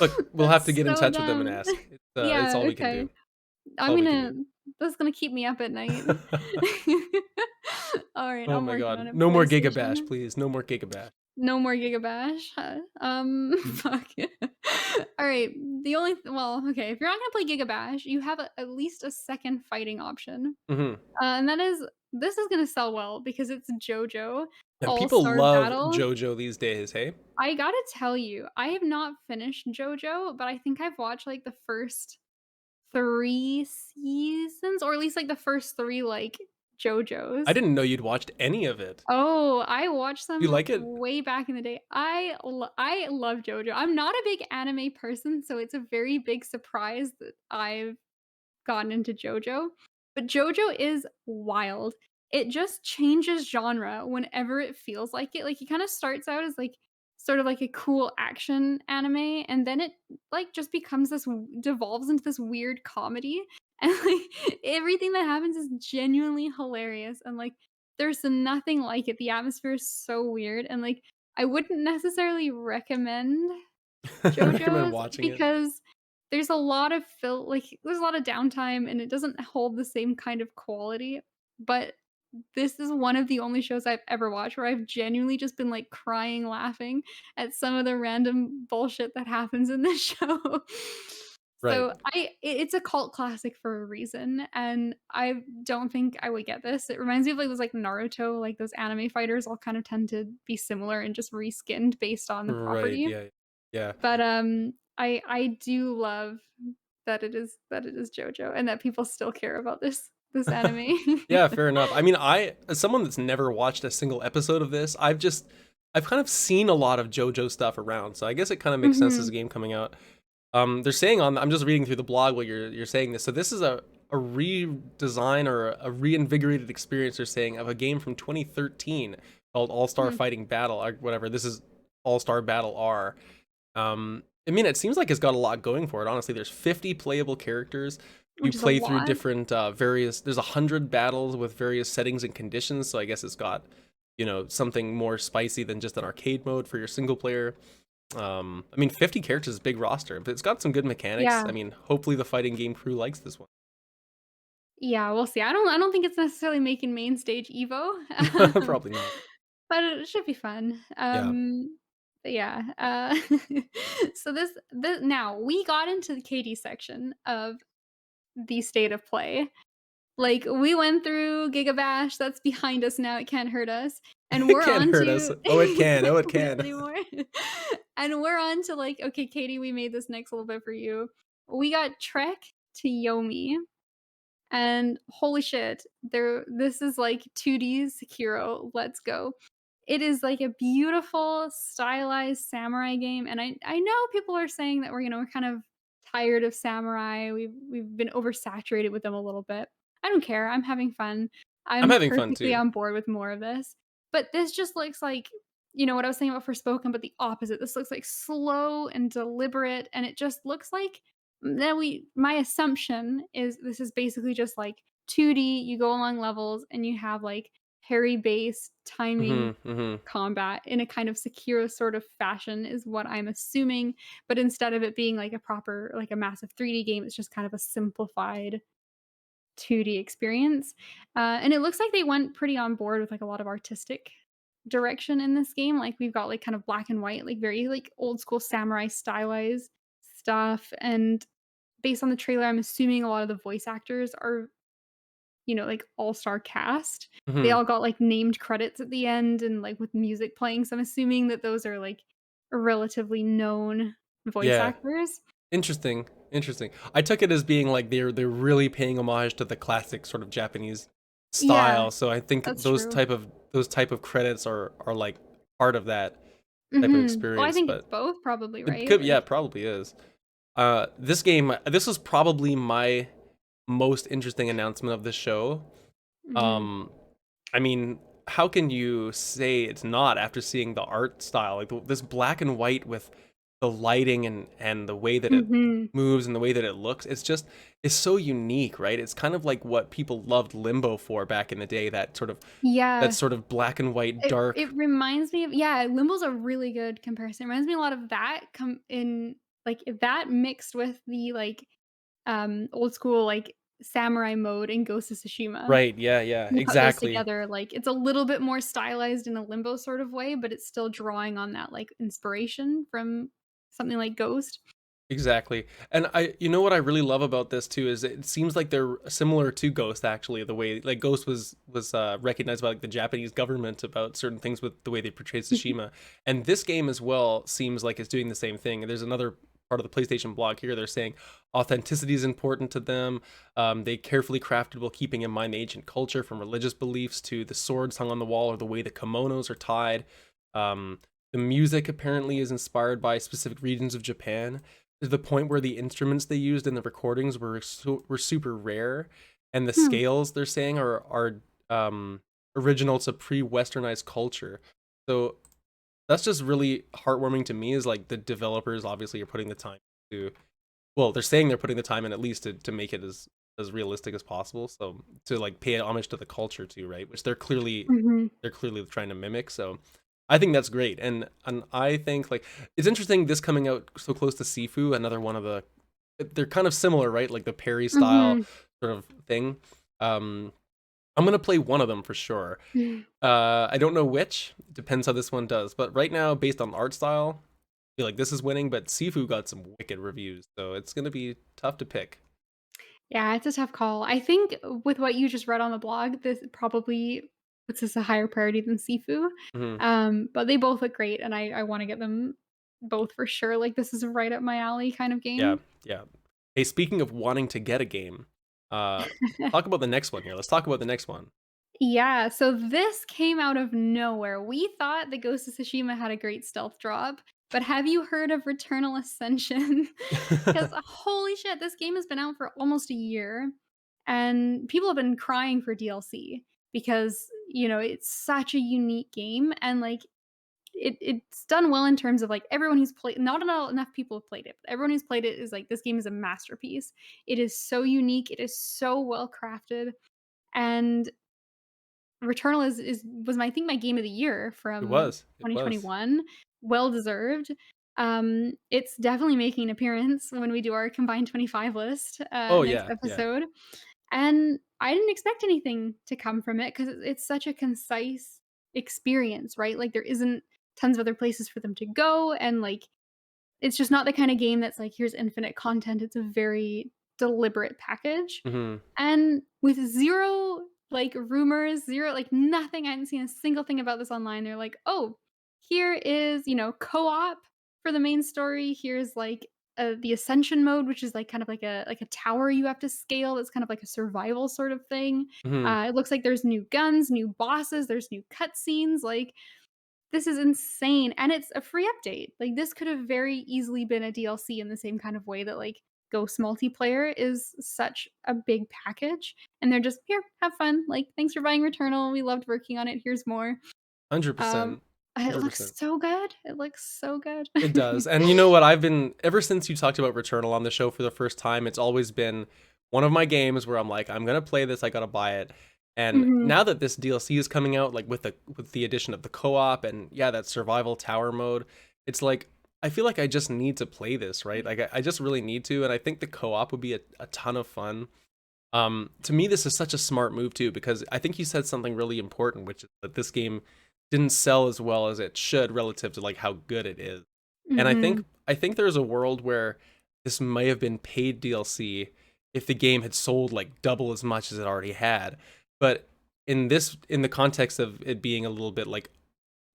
Look, we'll have to That's get in so touch with them and dumb. ask. It's Yeah, all we can okay. do. I'm All we can do. gonna that's gonna keep me up at night. Alright, Oh I'm my working on god. it, No more GigaBash, PlayStation. please. No more GigaBash. No more GigaBash, huh? Fuck. Alright, the only well, okay, if you're not gonna play GigaBash, you have at least a second fighting option, Mhm. and that is this is gonna sell well because it's JoJo And people All-Star love Battle. JoJo these days, hey? I gotta tell you, I have not finished JoJo, but I think I've watched, like, the first 3 seasons, or at least, like, the first 3, like, I JoJos. didn't know you'd watched any of it. Oh, I watched You them like it? way back in the day. I love JoJo. I'm not a big anime person, so it's a very big surprise that I've gotten into JoJo, but JoJo is wild. It just changes genre whenever it feels like it. Like, it kinda starts out as, like, sort of like a cool action anime, and then it, like, just becomes this devolves into this weird comedy, and, like, everything that happens is genuinely hilarious, and, like, there's nothing like it. The atmosphere is so weird, and, like, I wouldn't necessarily recommend Recommend JoJo's watching it. because there's a lot of downtime and it doesn't hold the same kind of quality, but this is one of the only shows I've ever watched where I've genuinely just been, like, crying laughing at some of the random bullshit that happens in this show. Right. So, it's a cult classic for a reason, and I don't think I would get this. It reminds me of, like, those, like, Naruto, like, those anime fighters all kind of tend to be similar and just reskinned based on the Right, property. yeah. Yeah. But, I do love that it is JoJo and that people still care about this anime. Yeah, fair enough. I mean, as someone that's never watched a single episode of this, I've kind of seen a lot of JoJo stuff around, so I guess it kind of makes sense as a Mhm. game coming out. They're saying I'm just reading through the blog while you're saying this. So this is a redesign or a reinvigorated experience they're saying of a game from 2013 called All-Star Hmm, Fighting Battle or whatever. This is All-Star Battle R. I mean, it seems like it's got a lot going for it. Honestly, there's 50 playable characters. You which is a play through lot. different various. There's 100 battles with various settings and conditions. So I guess it's got something more spicy than just an arcade mode for your single player. I mean, 50 characters is a big roster, but it's got some good mechanics. Yeah. I mean, hopefully the fighting game crew likes this one. Yeah, we'll see. I don't think it's necessarily making main stage Evo, Probably not. but it should be fun. Yeah. Yeah. So this now we got into the KD section of the state of play. Like, we went through GigaBash, that's behind us now, it can't hurt us, and It we're can't on hurt us. to Oh, it can. Oh, can't it hurt us can. anymore. And we're on to, like, "Okay, Katie, we made this next little bit for you." We got Trek to Yomi, and holy shit, this is like 2D Sekiro, let's go. It is like a beautiful, stylized samurai game, and I know people are saying that we're kind of tired of samurai, we've been oversaturated with them a little bit. I don't care, I'm having fun. I'm I'm having fun perfectly too. on board with more of this. But this just looks like, what I was saying about Forspoken, but the opposite. This looks like slow and deliberate, and it just looks like that we my assumption is this is basically just like 2D, you go along levels and you have like parry-based timing Mhm, mhm. combat in a kind of Sekiro sort of fashion is what I'm assuming, but instead of it being like a proper like a massive 3D game, it's just kind of a simplified 2D experience. And it looks like they went pretty on board with like a lot of artistic direction in this game. Like we've got like kind of black and white, like very like old school samurai stylized stuff. And based on the trailer, I'm assuming a lot of the voice actors are, like all-star cast. They Mhm. all got like named credits at the end and like with music playing. So I'm assuming that those are like relatively known voice Yeah. actors. Interesting, interesting. I took it as being like they're really paying homage to the classic sort of Japanese Yeah, style, so I think that's true. those type of credits are like part of that type of Well, I experience, think it's but both probably, it right? could, yeah, Like it probably is. This game, this was probably my most interesting announcement of the show. mhm. Um, I mean, how can you say it's not after seeing the art style? Like this black and white with the lighting and the way that it Mhm. moves and the way that it looks. It's so unique, right? It's kind of like what people loved Limbo for back in the day, that Yeah. sort of black and white It dark. reminds me of Limbo's a really good comparison. It reminds me a lot of that come in like, that mixed with the, like, old school, like, samurai mode in Ghost of Tsushima. Right, yeah, yeah, You put those exactly. together, like, it's a little bit more stylized in a Limbo sort of way, but it's still drawing on that, like, inspiration from something like Ghost. Exactly. And you know what I really love about this too is it seems like they're similar to Ghost actually, the way like Ghost was recognized by like the Japanese government about certain things with the way they portrayed Tsushima. And this game as well seems like it's doing the same thing. And there's another part of the PlayStation blog here. They're saying authenticity is important to them. They carefully crafted while keeping in mind the ancient culture, from religious beliefs to the swords hung on the wall or the way the kimonos are tied. Um, the music apparently is inspired by specific regions of Japan, to the point where the instruments they used in the recordings were super rare, and the Hmm. scales they're saying are original to pre-westernized culture. So that's just really heartwarming to me. Is like the developers obviously are putting the time to, well, they're saying they're putting the time in at least to make it as realistic as possible. So to like pay homage to the culture too, right? Which Mhm. they're clearly trying to mimic. So I think that's great, and I think like it's interesting this coming out so close to Sifu, another one of the, they're kind of similar, right? Like the parry style Mhm. sort of thing. Um, I'm gonna play one of them for sure. I don't know which. Depends how this one does, but right now, based on art style, I feel like this is winning. But Sifu got some wicked reviews, so it's gonna be tough to pick. Yeah, it's a tough call. I think with what you just read on the blog, this probably puts us a higher priority than Sifu. Hmm. But they both look great, and I wanna get them both for sure. Like, this is right up my alley kind of Yeah, game. yeah. Hey, speaking of wanting to get a game, uh, talk about the next one here. Let's talk about the next one. Yeah, so this came out of nowhere. We thought the Ghost of Tsushima had a great stealth drop, but have you heard of Returnal Ascension? Because holy shit, this game has been out for almost a year, and people have been crying for DLC because, it's such a unique game, and, like, it's done well in terms of, like, everyone who's played not enough people have played it, but everyone who's played it is like, "This game is a masterpiece." It is so unique, it is so well crafted, and Returnal is was my I think my game of the year It from was. It was. 2021. Well deserved. It's definitely making an appearance when we do our combined 25 list, Oh next yeah, yeah. episode, and I didn't expect anything to come from it because it's such a concise experience, right? Like, there isn't tons of other places for them to go, and, like, it's just not the kinda game that's like, "Here's infinite content." It's a very deliberate package, Mhm. and with 0, like, rumors, 0 like, nothing, I hadn't seen a single thing about this online. They're like, "Oh, here is, co-op for the main story. Here's, like, the Ascension mode," which is, like, kind of like a tower you have to scale. It's kind of like a survival sort of thing. Mhm. It looks like there's new guns, new bosses, there's new cutscenes, like, this is insane, and it's a free update. Like, this could have very easily been a DLC in the same kind of way that, like, Ghost multiplayer is such a big package, and they're just, "Here, have fun. Like, thanks for buying Returnal. We loved working on it. Here's more." Um, 100%. it looks 100%. so good. It looks so good. It does. And you know what? I've been ever since you talked about Returnal on the show for the first time, it's always been one of my games where I'm like, I'm gonna play this, I gotta buy it. And Mhm. now that this DLC is coming out, like with the addition of the co-op and yeah, that survival tower mode, it's like I feel like I just need to play this, right? Like I just really need to, and I think the co-op would be a ton of fun. To me, this is such a smart move too, because I think you said something really important, which is that this game didn't sell as well as it should relative to like how good it is. And Mhm. I think there's a world where this may have been paid DLC if the game had sold like double as much as it already had. But in the context of it being a little bit like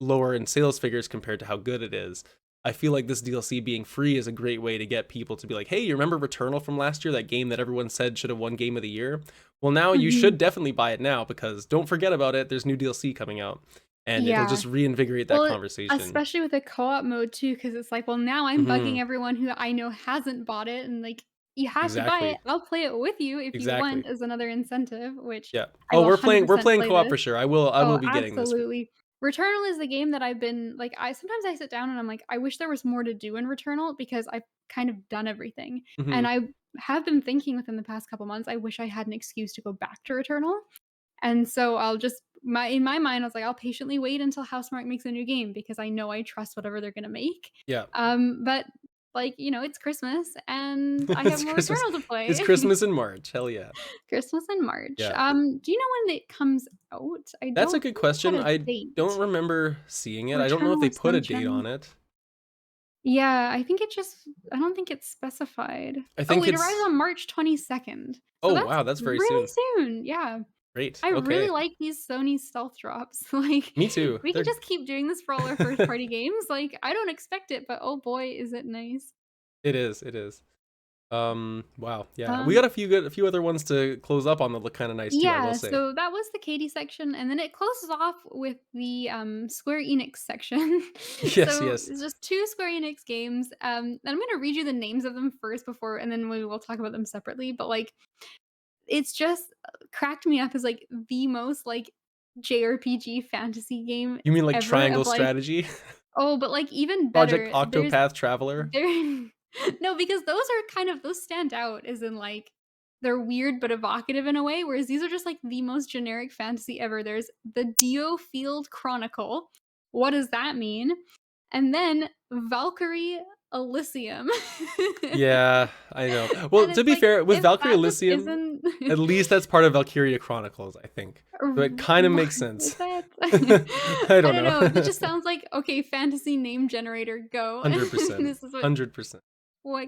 lower in sales figures compared to how good it is, I feel like this DLC being free is a great way to get people to be like, hey, you remember Returnal from last year, that game that everyone said should have won Game of the Year? Well, now you Mhm. should definitely buy it now because don't forget about it. There's new DLC coming out, and it'll Yeah. just reinvigorate that Well, conversation. especially with the co-op mode too, because it's like, well, now I'm bugging Hmm. everyone who I know hasn't bought it, and, like, "You have to buy it. Exactly. I'll play it with you if you Exactly. want," as another incentive, which Yeah. I Oh, will we're 100% playing play co-op this. for sure. I Oh, will be getting this for absolutely. Returnal is the game that I've been like, I sometimes I sit down and I'm like, "I wish there was more to do in Returnal because I've kind of done everything." hmm And I have been thinking within the past couple months, I wish I had an excuse to go back to Returnal. And so I'll just my in my mind, I was like, "I'll patiently wait until Housemarque makes a new game because I know I trust whatever they're gonna make." Yeah. But, like, it's Christmas and I have It's more Christmas. Returnal to It's play. Christmas in March. Hell yeah. Christmas in March. Yeah. Do you know when it comes out? I That's a don't good think it had question. a I don't date. remember seeing it. I don't know if Returnal they put a date Ascension. on it. Yeah, I don't think it's specified. I Oh, think it arrives it's on March 22nd. So Oh, that's wow, that's very really soon. soon. Yeah. Great. I really Okay. like these Sony stealth drops. Like, Me too. we can They're just keep doing this for all our first party games. Like, I don't expect it, but oh boy, is it nice. It is. It is. Wow. Yeah. We got Um, a few other ones to close up on that look kind of nice too, I will yeah, say. so that was the Katie section, and then it closes off with the Square Enix section. Yes, So yes. it's just two Square Enix games. And I'm gonna read you the names of them first before, and then we will talk about them separately. But like, it's just cracked me up as like the most like JRPG fantasy game You mean like ever. triangle Of like, strategy? oh, but, like, even Project better, Octopath Traveler? there no, because those are kind of those stand out as in, like, they're weird but evocative in a way, whereas these are just, like, the most generic fantasy ever. There's the DioField Chronicle. What does that mean? And then Valkyrie Elysium. Yeah, I know. Well, And to it's be like, fair, with if Valkyrie that just Elysium, isn't at least that's part of Valkyria Chronicles, I think. So it kind of what makes is sense. that? I I don't don't know, that know. just sounds like, "Okay, fantasy name generator, go." 100%. This is what 100%.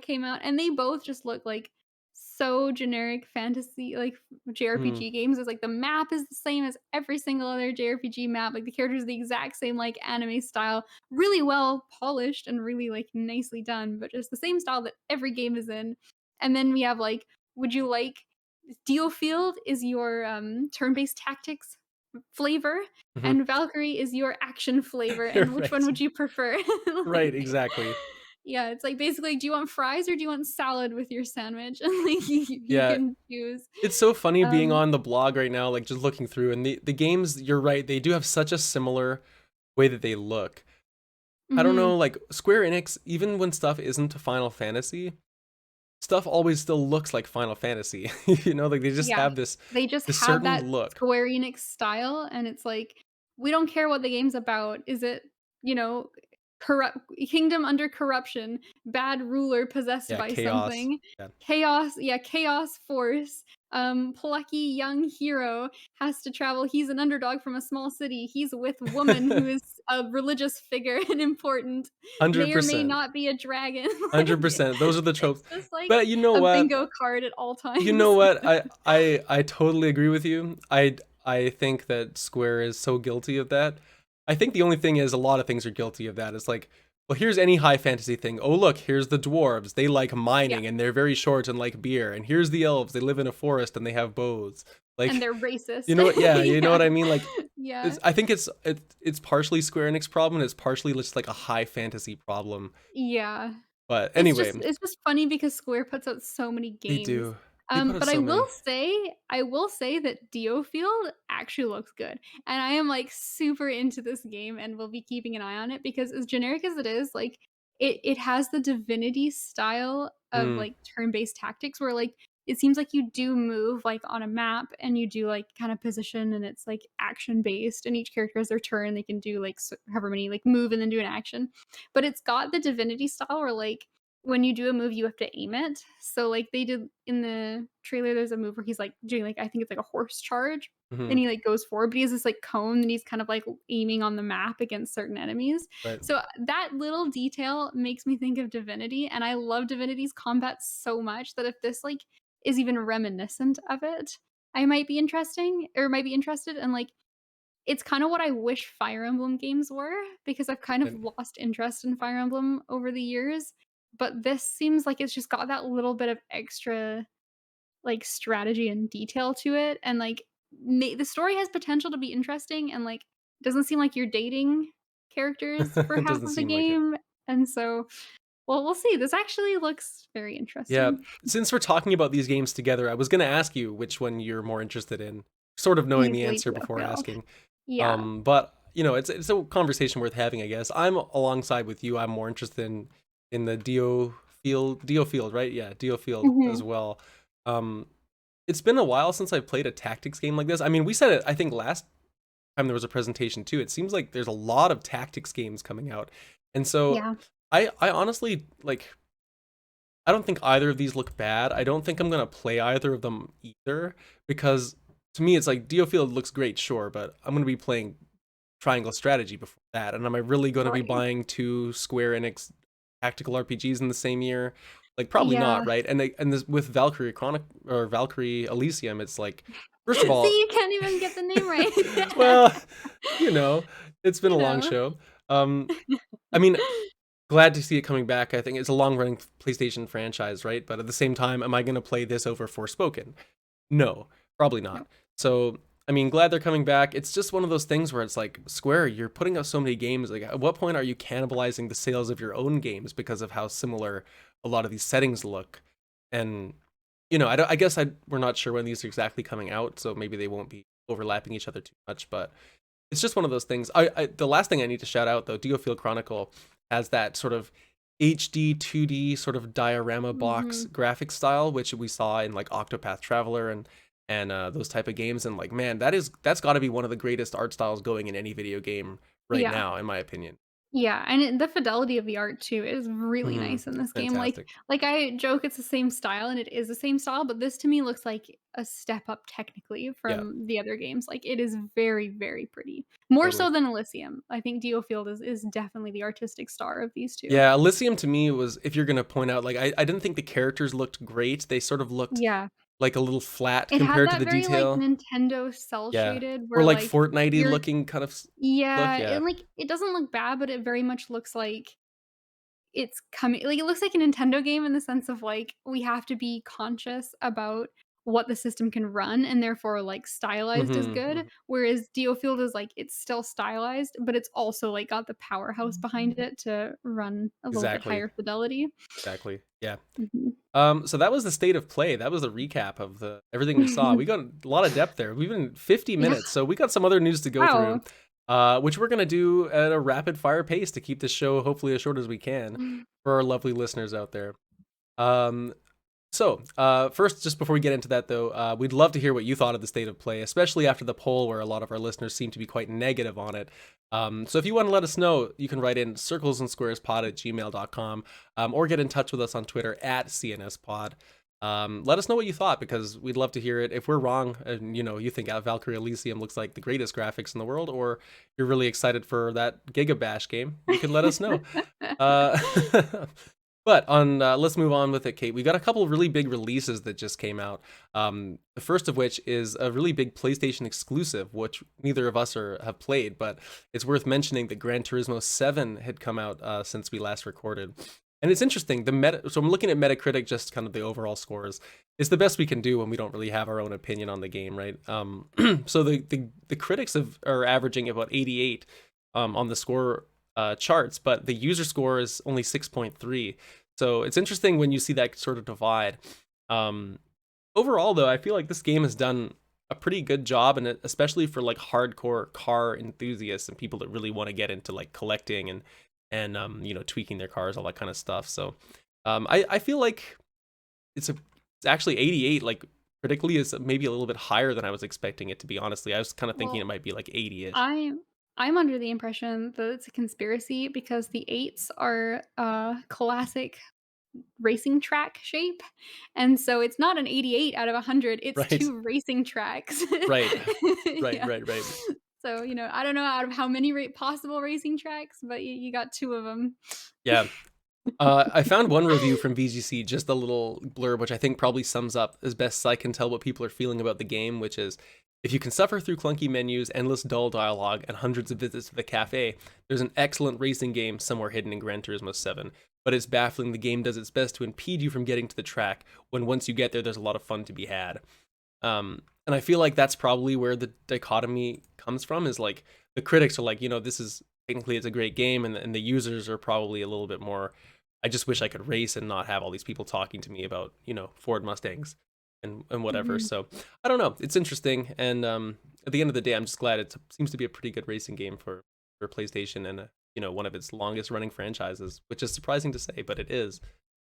came out, and they both just look like so generic fantasy, like, Mhm. JRPG games. It's like the map is the same as every single other JRPG map, like, the characters are the exact same, like, anime style, really well polished and really, like, nicely done, but just the same style that every game is in. And then we have, like, would you like DioField is your, turn-based tactics flavor, Mhm. and Valkyrie is your action flavor, and which one Right. would you prefer? Right, Like, exactly. yeah, it's like basically, do you want fries or do you want salad with your sandwich? And like you Yeah, can choose. it's so funny being Um, on the blog right now, like, just looking through, and the games, you're right, they do have such a similar way that they look. I don't mhm, know, like, Square Enix, even when stuff isn't Final Fantasy, stuff always still looks like Final Fantasy. You know, like, they just yeah. have They just this have certain that look. Square Enix style, and it's like, we don't care what the game's about. Is it, you know, corrupt kingdom under corruption, bad ruler possessed Yeah, by chaos. something, Yeah. chaos force. plucky young hero has to travel. He's an underdog from a small city. He's with woman who is a religious figure and important, may or may 100%. not be a dragon. Like, 100%. Those are the tropes. it's just like But you know a what? bingo card at all You know times. what? I totally agree with you. I think that Square is so guilty of that. I think the only thing is a lot of things are guilty of that. It's like, well, here's any high fantasy thing. Oh, look, here's the dwarves. They like Yeah, mining and they're very short and like beer. And here's the elves. They live in a forest and they have bows. and Like, they're you racist. know what? Yeah, you know Yeah. what I mean? Like, Yeah. I think it's partially Square Enix problem. And it's partially just like a high fantasy problem. Yeah. But anyway, It's just funny because Square puts out so many they games. do. They put out But so many. I will say that DioField actually looks good, and I am, like, super into this game and will be keeping an eye on it because as generic as it is, like, it has the Divinity style of, Mm, like, turn-based tactics where, like, it seems like you do move, like, on a map and you do, like, kinda position and it's, like, action-based and each character has their turn, they can do, like, however many, like, move and then do an action. But it's got the Divinity style where, like, when you do a move, you have to aim it. So, like, they did in the trailer, there's a move where he's, like, doing, like I think it's like a horse charge, hmm and he, like, goes forward, but he has this, like, cone and he's kind of, like, aiming on the map against certain enemies. right. So, that little detail makes me think of Divinity, and I love Divinity's combat so much that if this, like, is even reminiscent of it, I might be interested, and, like, it's kinda what I wish Fire Emblem games were, because I've kind of Right. lost interest in Fire Emblem over the years, but this seems like it's just got that little bit of extra, like, strategy and detail to it, and, like, the story has potential to be interesting and, like, doesn't seem like you're dating characters for It half doesn't of the seem like it. game, and so well, we'll see. This actually looks very Yeah. interesting. Since we're talking about these games together, I was going to ask you which one you're more interested in, sort of knowing the Easily answer before DioField. asking. Yeah. But you know, it's a conversation worth having, I guess. I'm alongside with you. I'm more interested in the Dio Field, right? Yeah, Dio Field as Mhm. well. Um, it's been a while since I've played a tactics game like this. I mean, we said it, I think last time there was a presentation too. It seems like there's a lot of tactics games coming out. And so Yeah. I honestly like I don't think either of these look bad. I don't think I'm gonna play either of them either because to me it's like DioField looks great, sure, but I'm gonna be playing Triangle Strategy before that, and am I really gonna be Right. buying two Square Enix tactical RPGs in the same year? Like probably Yeah. not, right? And this with Valkyrie Chronic or Valkyrie Elysium, it's like first of See, all, you can't even get the name right. well, you know, it's been a You long know. show. I mean, glad to see it coming back. I think it's a long running PlayStation franchise, right? But at the same time, am I going to play this over Forspoken? No, probably No. not. So, I mean, glad they're coming back. It's just one of those things where it's like, Square, you're putting out so many games. Like, at what point are you cannibalizing the sales of your own games because of how similar a lot of these settings look? And, you know, I guess we're not sure when these are exactly coming out, so maybe they won't be overlapping each other too much, but it's just one of those things. The last thing I need to shout out though, DioField Chronicle has that sort of HD 2D sort of diorama box Mhm. graphic style, which we saw in like Octopath Traveler and those type of games. And like, man, that's got to be one of the greatest art styles going in any video game right Yeah. now, in my opinion. Yeah, and the fidelity of the art too is really nice in It's this game. fantastic. Like I joke it's the same style and it is the same style, but this to me looks like a step up technically Yeah, from the other games. Like it is very, very pretty. More totally. so than Elysium. I think DioField is definitely the artistic star of these two. Yeah, Elysium to me was, if you're gonna point out, like I didn't think the characters looked great. They sort of looked Yeah. like a little flat It had compared to that the very like detail. Nintendo cell Yeah. shaded Or where like like Fortnite-y you're looking kind of look, yeah, yeah. and like it doesn't look bad, but it very much looks like it's coming like, it looks like a Nintendo game in the sense of, like, we have to be conscious about what the system can run, and therefore, like, stylized is Mhm, good, mhm. whereas DioField is, like, it's still stylized, but it's also, like, got the powerhouse behind it to run a little bit Exactly, higher fidelity. exactly, yeah. Mhm. So that was the state of play. That was a recap of the everything we saw. We got a lot of depth there. We've been 50 Yeah. minutes, so we got some other news to go through, Wow. which we're gonna do at a rapid fire pace to keep this show hopefully as short as we can for our lovely listeners out there. Um, first, just before we get into that, though, we'd love to hear what you thought of the state of play, especially after the poll where a lot of our listeners seem to be quite negative on it. So if you want to let us know, you can write in circlesandsquarespod@gmail.com or get in touch with us on Twitter @CNSpod. Let us know what you thought, because we'd love to hear it. If we're wrong and you think Valkyrie Elysium looks like the greatest graphics in the world, or you're really excited for that GigaBash game, you can let us know. Uh, but let's move on with it, Kate. We got a couple of really big releases that just came out. The first of which is a really big PlayStation exclusive, which neither of us have played, but it's worth mentioning that Gran Turismo 7 had come out since we last recorded. And it's interesting, so I'm looking at Metacritic, just kind of the overall scores. It's the best we can do when we don't really have our own opinion on the game, right? So the critics are averaging about 88 on the score charts, but the user score is only 6.3. So it's interesting when you see that sort of divide. Overall, though, I feel like this game has done a pretty good job, and especially for like hardcore car enthusiasts and people that really want to get into like collecting and tweaking their cars, all that kind of stuff. So I feel like it's actually 88, like critically, is maybe a little bit higher than I was expecting it to be. Honestly, I was kind of thinking it Well, might be like 80ish. I'm under the impression that it's a conspiracy because the 8s are classic racing track shape, and so it's not an 88 out of 100, it's Right, 2 racing tracks. right, right, Yeah. right, right. So, I don't know out of how many possible racing tracks, but you got 2 of them. Yeah. I found one review from VGC, just a little blurb, which I think probably sums up as best as I can tell what people are feeling about the game, which is, if you can suffer through clunky menus, endless dull dialogue, and hundreds of visits to the cafe, there's an excellent racing game somewhere hidden in Gran Turismo 7. But it's baffling the game does its best to impede you from getting to the track, when once you get there, there's a lot of fun to be had. And I feel like that's probably where the dichotomy comes from, is like the critics are like, this is technically it's a great game, and the users are probably a little bit more, I just wish I could race and not have all these people talking to me about, Ford Mustangs and whatever. Mhm. So I don't know. It's interesting. And at the end of the day, I'm just glad it seems to be a pretty good racing game for PlayStation, and one of its longest running franchises, which is surprising to say, but it is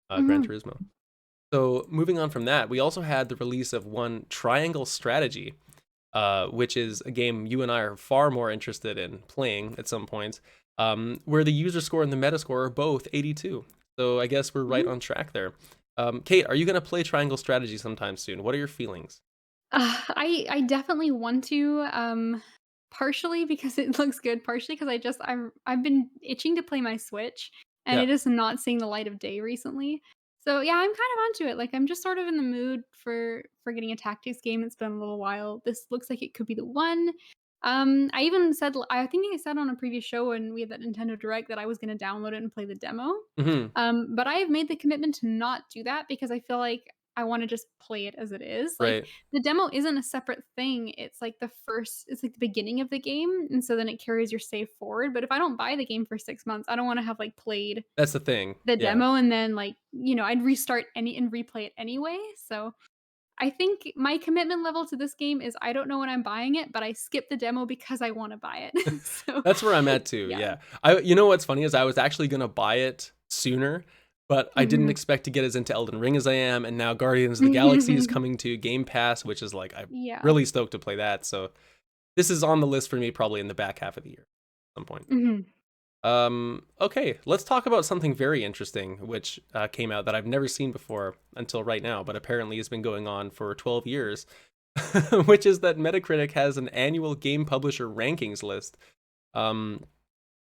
Gran Mhm. Turismo. So moving on from that, we also had the release of one Triangle Strategy, which is a game you and I are far more interested in playing at some points, where the user score and the meta score are both 82. So I guess we're right Mhm. on track there. Kate, are you going to play Triangle Strategy sometime soon? What are your feelings? I definitely want to, partially because it looks good, partially because I've been itching to play my Switch, and Yeah. it is not seeing the light of day recently. So, yeah, I'm kind of onto it, like, I'm just sort of in the mood for getting a tactics game. It's been a little while. This looks like it could be the one. I even said I think I said on a previous show when we had that Nintendo Direct that I was gonna download it and play the demo. Hmm. But I have made the commitment to not do that because I feel like I wanna just play it as it is. Like, Right. the demo isn't a separate thing, it's like the beginning of the game, and so then it carries your save forward, but if I don't buy the game for 6 months, I don't wanna have, like, played That's the thing. the Yeah. demo and then, like, I'd restart any and replay it anyway, so I think my commitment level to this game is I don't know when I'm buying it, but I skip the demo because I wanna buy it. So, That's where I'm at too. yeah. Yeah. What's funny is I was actually going to buy it sooner, but I didn't Mhm. expect to get as into Elden Ring as I am. And now Guardians of the Galaxy is coming to Game Pass, which is like, I'm Yeah. really stoked to play that. So this is on the list for me probably in the back half of the year at some point. Mhm. Okay, let's talk about something very interesting, which came out that I've never seen before until right now, but apparently has been going on for 12 years, which is that Metacritic has an annual game publisher rankings list. Um,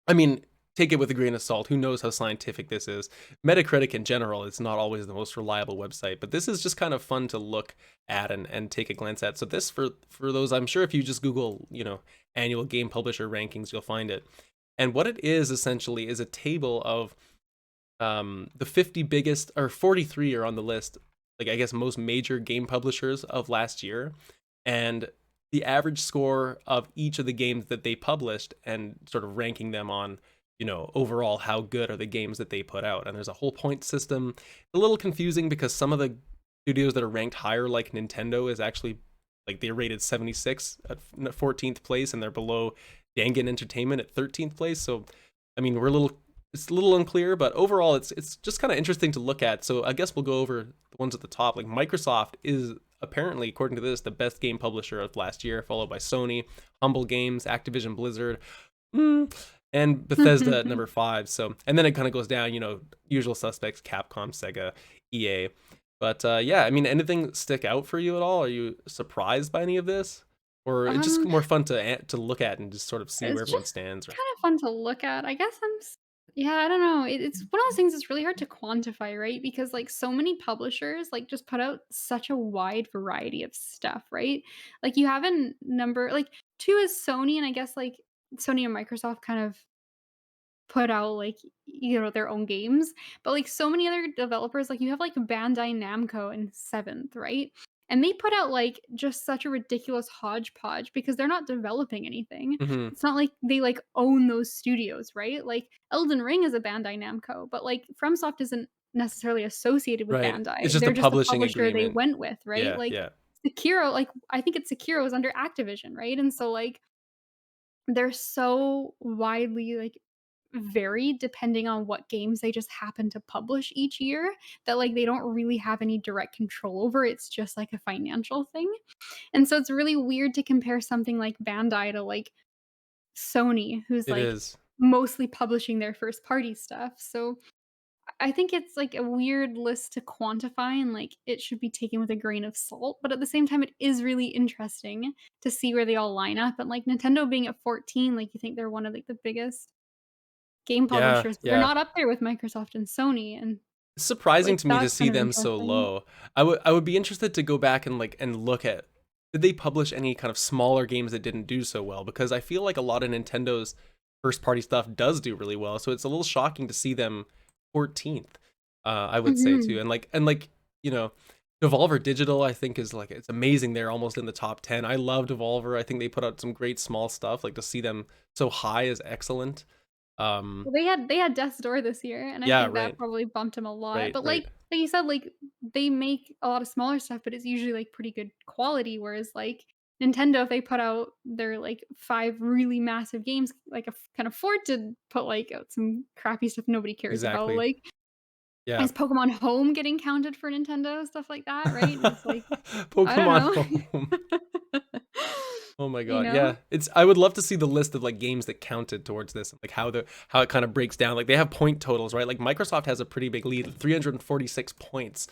I mean, take it with a grain of salt. Who knows how scientific this is? Metacritic in general is not always the most reliable website, but this is just kind of fun to look at and take a glance at. So this for those, I'm sure if you just Google, annual game publisher rankings, you'll find it. And what it is essentially is a table of the 50 biggest, or 43 are on the list, like I guess most major game publishers of last year, and the average score of each of the games that they published, and sort of ranking them on, overall how good are the games that they put out. And there's a whole point system. A little confusing because some of the studios that are ranked higher, like Nintendo, is actually like they're rated 76 at 14th place, and they're below Dangan Entertainment at 13th place. So, I mean, it's a little unclear, but overall, it's just kind of interesting to look at. So I guess we'll go over the ones at the top. Like Microsoft is apparently, according to this, the best game publisher of last year, followed by Sony, Humble Games, Activision Blizzard, and Bethesda at number 5. So, and then it kind of goes down, usual suspects: Capcom, Sega, EA. But yeah, I mean, anything stick out for you at all? Are you surprised by any of this, or it's just Um, more fun to look at and just sort of see where it's everyone just stands? Or kind of fun to look at. I guess yeah, I don't know. It's one of those things that's really hard to quantify, right? Because like so many publishers like just put out such a wide variety of stuff, right? Like you have a number like two is Sony, and I guess like Sony and Microsoft kind of put out, like, their own games, but, like, so many other developers, like, you have, like, Bandai Namco in 7th, right? And they put out, like, just such a ridiculous hodgepodge because they're not developing anything. hmm It's not like they, like, own those studios, right? Like, Elden Ring is a Bandai Namco, but, like, FromSoft isn't necessarily associated with right, it's Bandai. just a They're just the publishing publisher they agreement. went with, right? Yeah, Like, yeah, Sekiro, like, I think it's Sekiro is under Activision, right? And so, like, they're so widely, like, varied depending on what games they just happen to publish each year that, like, they don't really have any direct control over, it's just, like, a financial thing, and so it's really weird to compare something like Bandai to, like, Sony, who's, it like, is. mostly publishing their first party stuff, so I think it's, like, a weird list to quantify and, like, it should be taken with a grain of salt, but at the same time, it is really interesting to see where they all line up, and, like, Nintendo being at 14, like, you think they're one of, like, the biggest game Yeah, publishers, but they're yeah. not up there with Microsoft and Sony, and, It's surprising like, to me to that's see kind of them so interesting. low. I would be interested to go back and look at, did they publish any kind of smaller games that didn't do so well? Because I feel like a lot of Nintendo's first party stuff does do really well. So it's a little shocking to see them 14th. I would say too. Mhm. And you know, Devolver Digital I think is like, it's amazing they're almost in the top 10. I love Devolver. I think they put out some great small stuff. Like to see them so high is excellent. Um Well, they had Death's Door this year, and I yeah, think that right. probably bumped them a lot, Right, but, right. like you said, like, they make a lot of smaller stuff, but it's usually, like, pretty good quality, whereas, like, Nintendo, if they put out their, like, 5 really massive games, like, can afford to put, like, out some crappy stuff nobody cares about, Exactly. like, Yeah. is Pokemon Home getting counted for Nintendo? Stuff like that, right? And it's like, I don't Pokemon Home. know. Oh my You god. know? Yeah. It's I would love to see the list of like games that counted towards this, like how it kind of breaks down. Like they have point totals, right? Like Microsoft has a pretty big lead, 346 points.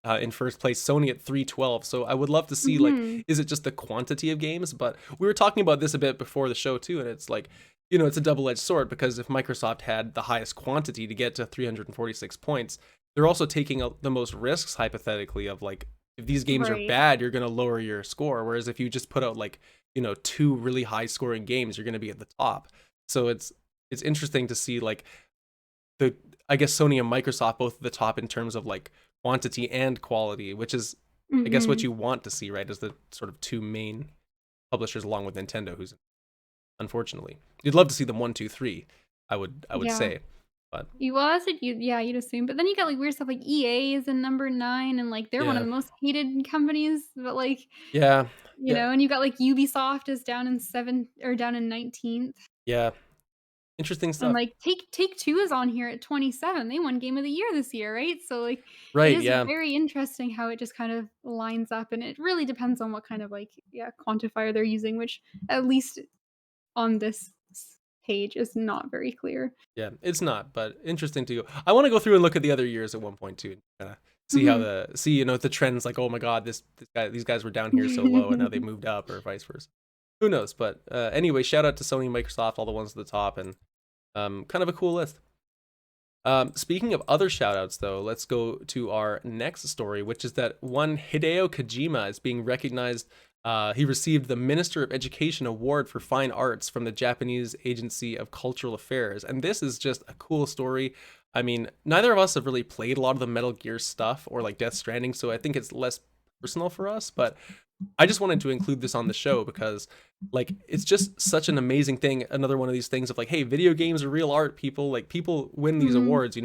In first place, Sony at 312. So I would love to see like, Mhm. is it just the quantity of games? But we were talking about this a bit before the show too, and it's like, it's a double-edged sword because if Microsoft had the highest quantity to get to 346 points, they're also taking the most risks hypothetically of like, if these games are Right. bad, you're going to lower your score. Whereas if you just put out like, two really high scoring games, you're going to be at the top. So it's interesting to see like the, I guess Sony and Microsoft both at the top in terms of like quantity and quality, which is I guess what Mhm. you want to see, right? As the sort of two main publishers along with Nintendo, who's unfortunately you'd love to see them 1, 2, 3. I would Yeah. say, but You well, that's what you'd assume, but then you got, like, weird stuff like EA is in number 9, and, like, they're one of yeah, the most hated companies, but, like, yeah, yeah, and you got, like, Ubisoft is down in 7 or down in 19th, yeah. Interesting and, stuff. like, Take-Two is on here at 27, they won Game of the Year this year, right? So, like, it Right? is Yeah, very interesting how it just kind of lines up, and it really depends on what kind of, like, quantifier they're using, which, at least on this page, is not very clear. yeah. It's not, but interesting to go. I want to go through and look at the other years at one point too, and kind of see how Mhm. the see the trends. Like, oh my god, these guys were down here so low, and now they moved up, or vice versa. Who knows? But anyway, shout out to Sony, Microsoft, all the ones at the top, and kind of a cool list. Speaking of other shoutouts, though, let's go to our next story, which is that one Hideo Kojima is being recognized. He received the Minister of Education Award for Fine Arts from the Japanese Agency of Cultural Affairs. And this is just a cool story. I mean, neither of us have really played a lot of the Metal Gear stuff or like Death Stranding, so I think it's less personal for us. But I just wanted to include this on the show because like it's just such an amazing thing. Another one of these things of like, hey, video games are real art, people. Like people win these Mhm. awards,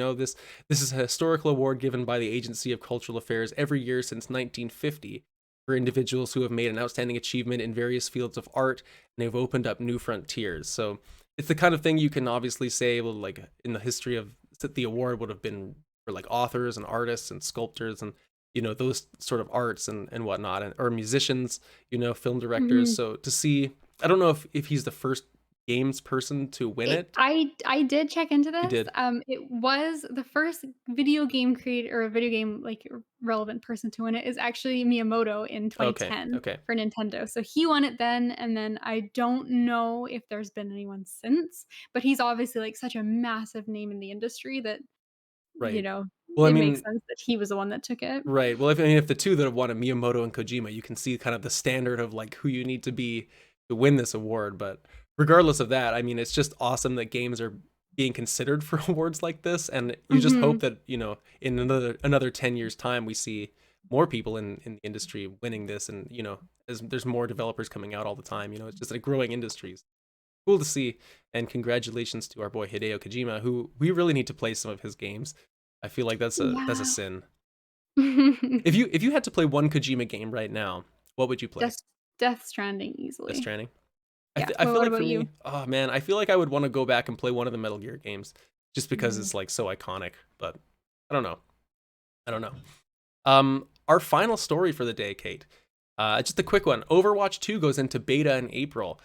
this is a historical award given by the Agency of Cultural Affairs every year since 1950 for individuals who have made an outstanding achievement in various fields of art and they've opened up new frontiers. So it's the kind of thing you can obviously say, well, like in the history of that the award would have been for like authors and artists and sculptors and those sort of arts and whatnot, or musicians, film directors. Mhm. So to see, I don't know if he's the first games person to win it. I did check into You this. did? It was the first video game creator or video game, like, relevant person to win it is actually Miyamoto in Okay, 2010 okay. for Nintendo. So he won it then, and then I don't know if there's been anyone since, but he's obviously, like, such a massive name in the industry that, you Right. know, Well, I it makes mean, sense that he was the one that took it. right. Well, if the two that have won it, Miyamoto and Kojima, you can see kind of the standard of like who you need to be to win this award. But regardless of that, I mean, it's just awesome that games are being considered for awards like this, and you just hope Mhm. that in another 10 years time we see more people in the industry winning this, and as there's more developers coming out all the time, it's just a growing industry. Cool to see, and congratulations to our boy Hideo Kojima, who we really need to play some of his games. I feel like that's a Yeah. sin. If you had to play one Kojima game right now, what would you play? Death Death Stranding Death easily. Stranding. Yeah. I feel What like for about me, you? oh man, I feel like I would want to go back and play one of the Metal Gear games, just because Mm. it's like so iconic. But I don't know. I don't know. Our final story for the day, Kate. Just a quick one. Overwatch 2 goes into beta in April.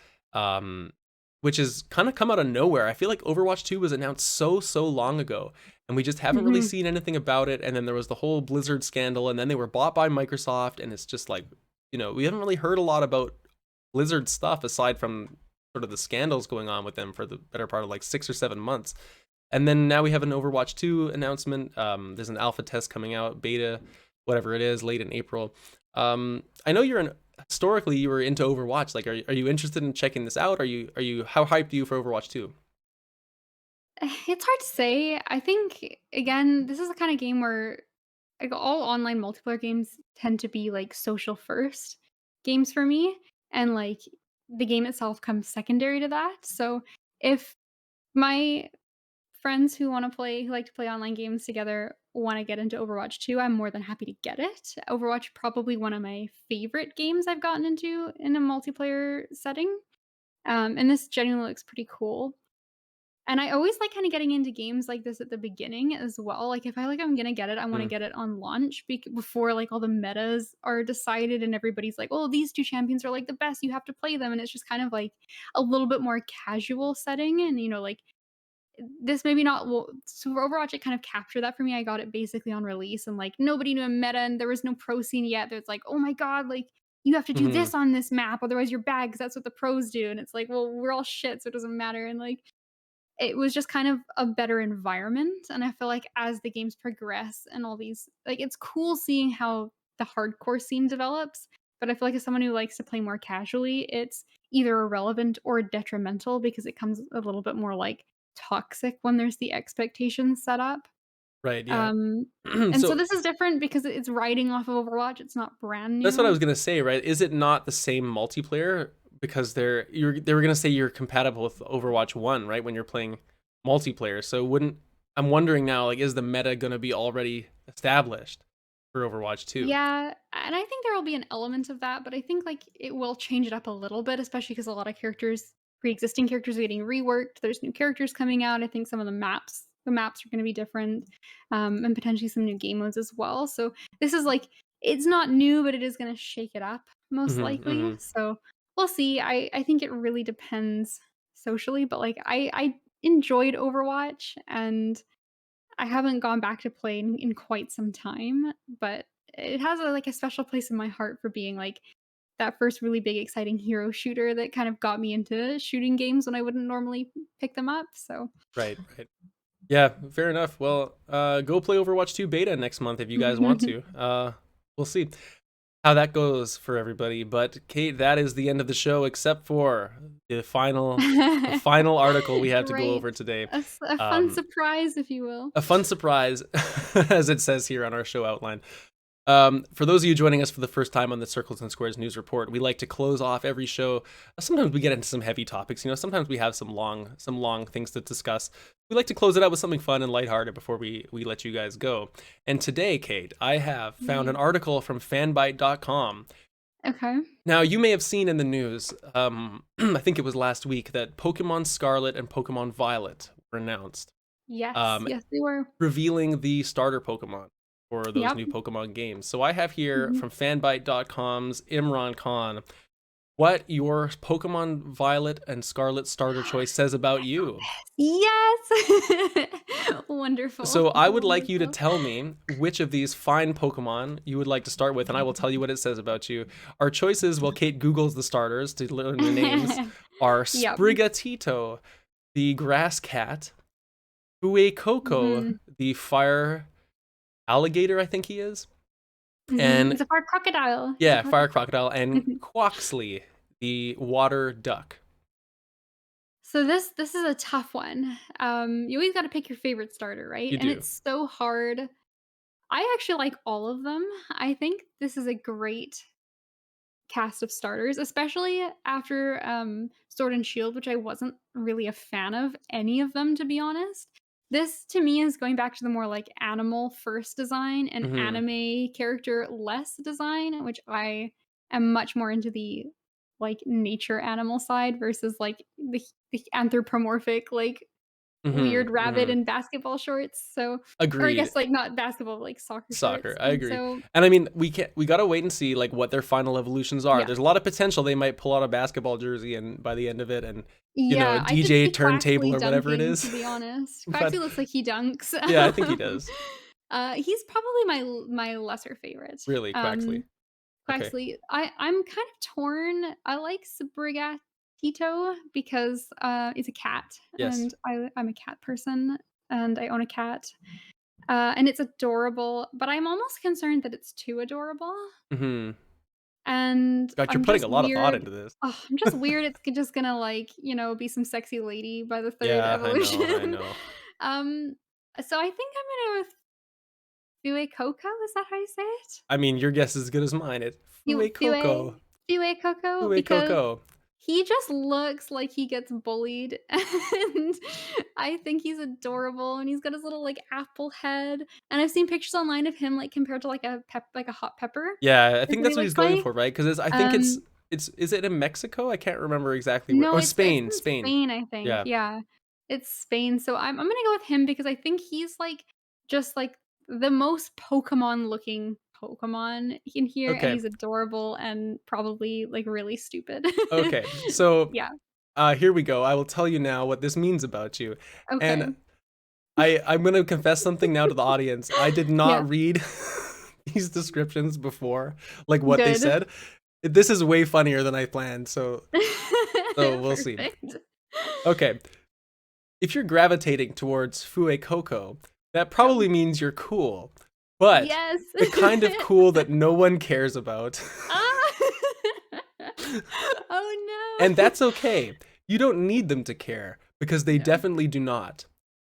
Which has kind of come out of nowhere. I feel like Overwatch 2 was announced so long ago, and we just haven't really Mhm. seen anything about it. And then there was the whole Blizzard scandal, and then they were bought by Microsoft, and it's just like, we haven't really heard a lot about Blizzard stuff aside from sort of the scandals going on with them for the better part of like 6 or 7 months. And then now we have an Overwatch 2 announcement. There's an alpha test coming out, beta, whatever it is, late in April. I know historically you were into Overwatch. Like, are you interested in checking this out? Are you how hyped are you for Overwatch 2? It's hard to say. I think again, this is the kind of game where like all online multiplayer games tend to be like social first games for me, and like the game itself comes secondary to that. So if my friends who like to play online games together want to get into Overwatch 2, I'm more than happy to get it. Overwatch probably one of my favorite games I've gotten into in a multiplayer setting. And this genuinely looks pretty cool. And I always like kinda getting into games like this at the beginning as well, like, if I'm gonna get it, I wanna Mm, get it on launch before, like, all the metas are decided and everybody's like, "Oh, these 2 champions are, like, the best, you have to play them," and it's just kind of, like, a little bit more casual setting and, like, this maybe not well, so for Overwatch, it kind of captured that for me. I got it basically on release and, like, nobody knew a meta and there was no pro scene yet. That's like, "Oh my god, like, you have to do mhm. this on this map, otherwise you're bad because that's what the pros do," and it's like, "Well, we're all shit, so it doesn't matter," and, like, it was just kind of a better environment, and I feel like as the games progress and all these like, it's cool seeing how the hardcore scene develops, but I feel like as someone who likes to play more casually, it's either irrelevant or detrimental because it comes a little bit more, like, toxic when there's the expectations set up. Right, yeah. Um, and so So this is different because it's riding off of Overwatch, it's not brand that's what I new. was gonna say, right? Is it not the same multiplayer? Because they were gonna say you're compatible with Overwatch 1, right? When you're playing multiplayer. So wouldn't I'm wondering now, like, is the meta gonna be already established for Overwatch 2? Yeah, and I think there will be an element of that, but I think, like, it will change it up a little bit, especially because a lot of pre-existing characters are getting reworked, there's new characters coming out, I think some of the maps are gonna be different, and potentially some new game modes as well, so this is, like it's not new, but it is gonna shake it up most Mhm, likely, mhm. so we'll see, I think it really depends socially, but, like, I enjoyed Overwatch, and I haven't gone back to playing in quite some time, but it has a special place in my heart for being, like, that first really big exciting hero shooter that kind of got me into shooting games when I wouldn't normally pick them up, so Right, right. Yeah, fair enough. Well, go play Overwatch 2 beta next month if you guys want to. We'll see how that goes for everybody. But Kate, that is the end of the show, except for the final article we have to go Right. over today. A fun Um, surprise, if you will. a fun surprise, as it says here on our show outline. For those of you joining us for the first time on the Circles and Squares news report, we like to close off every show. Sometimes we get into some heavy topics. Sometimes we have some long things to discuss. We like to close it out with something fun and lighthearted before we let you guys go. And today, Kate, I have found an Yay. article from fanbyte.com. Okay. Now, you may have seen in the news, I think it was last week, that Pokemon Scarlet and Pokemon Violet were announced. Yes. Um, Yes, they were. Revealing the starter Pokemon for those Yep. new Pokemon games. So I have here Mhm. from fanbyte.com's Imran Khan. what your Pokemon Violet and Scarlet starter choice says about you. Yes. Wonderful. So I would like you to Wonderful. tell me which of these fine Pokemon you would like to start with, and I will tell you what it says about you. Our choices, while Kate Googles the starters to learn the names, are Yep. Sprigatito, the grass cat, Fuecoco, Mhm. the fire alligator, I think he is, Mhm. and It's a fire crocodile. It's a yeah, fire crocodile, and Mhm. Quaxley, the water duck. So this is a tough one. You always gotta pick your favorite starter, right? You And do. it's so hard. I actually like all of them. I think this is a great cast of starters, especially after Sword and Shield, which I wasn't really a fan of any of them, to be honest. This to me is going back to the more like animal first design and Hmm. anime character less design, which I am much more into the like nature animal side versus like the anthropomorphic like Hmm. weird rabbit Hmm. in basketball shorts. So, or I Agreed. guess like not basketball, like soccer Soccer, shorts. I And agree. so, And I mean, we gotta wait and see like what their final evolutions are. yeah. There's a lot of potential they might pull out a basketball jersey and by the end of it, and a Yeah, I could DJ see turntable Quaxley or whatever it dunking, to is. be honest. But Quaxley looks like he dunks. yeah, I think he does. He's probably my lesser favorite. Really, Quaxley. Okay. Quaxley, I'm kind of torn. I like Sbrigatito because, it's a cat, Yes. and I'm a cat person, and I own a cat, and it's adorable, but I'm almost concerned that it's too adorable. Hmm. And God, you're putting a lot of thought into this. I'm just weird it's just gonna, like, be some sexy lady by the 3rd Yeah, I know, I evolution. know. Um, so I think I'm gonna go with Fuecoco, is that how you say it? I mean, your guess is as good as mine. It's Fue Fuecoco. Fuecoco, because Fuecoco. he just looks like he gets bullied, and I think he's adorable, and he's got his little, like, apple head, and I've seen pictures online of him, like, compared to, like a hot pepper, Yeah, I is think what he that's what he's looks going like. for, right? Because I think Um it's is it in Mexico? I can't remember exactly where. No, Oh, it's Spain, in Spain. Spain, I think, Yeah. yeah. It's Spain, so I'm gonna go with him because I think he's, like, just, like, the most Pokemon-looking Pokemon in here, and Okay. he's adorable and probably, like, really stupid. Okay. So Yeah, here we go. I will tell you now what this means about you. And okay. I'm gonna confess something now to the audience. I did Yeah, not read these descriptions before, like what they good. said. This is way funnier than I planned, so we'll see. Perfect. Okay. If you're gravitating towards Fuecoco, that Yep. probably means you're cool. But Yes. the kind of cool that no one cares about. Ah! And Oh, no. that's okay. You don't need them to care because they No. definitely do not.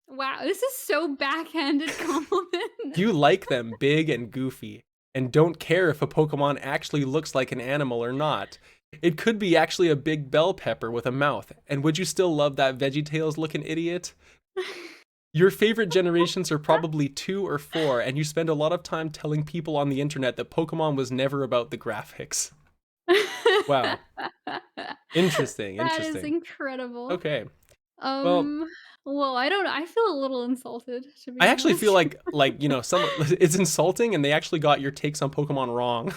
Wow, this is so backhanded compliment. You like them big and goofy, and don't care if a Pokemon actually looks like an animal or not. It could be actually a big bell pepper with a mouth, and would you still love that VeggieTales looking idiot? Your favorite generations are probably 2 or 4, and you spend a lot of time telling people on the internet that Pokemon was never about the graphics. Wow. Interesting, That is interesting. incredible. Okay. Well, Um, well, I don't know, I feel a little insulted, to be I actually feel honest. some it's insulting and they actually got your takes on Pokemon wrong.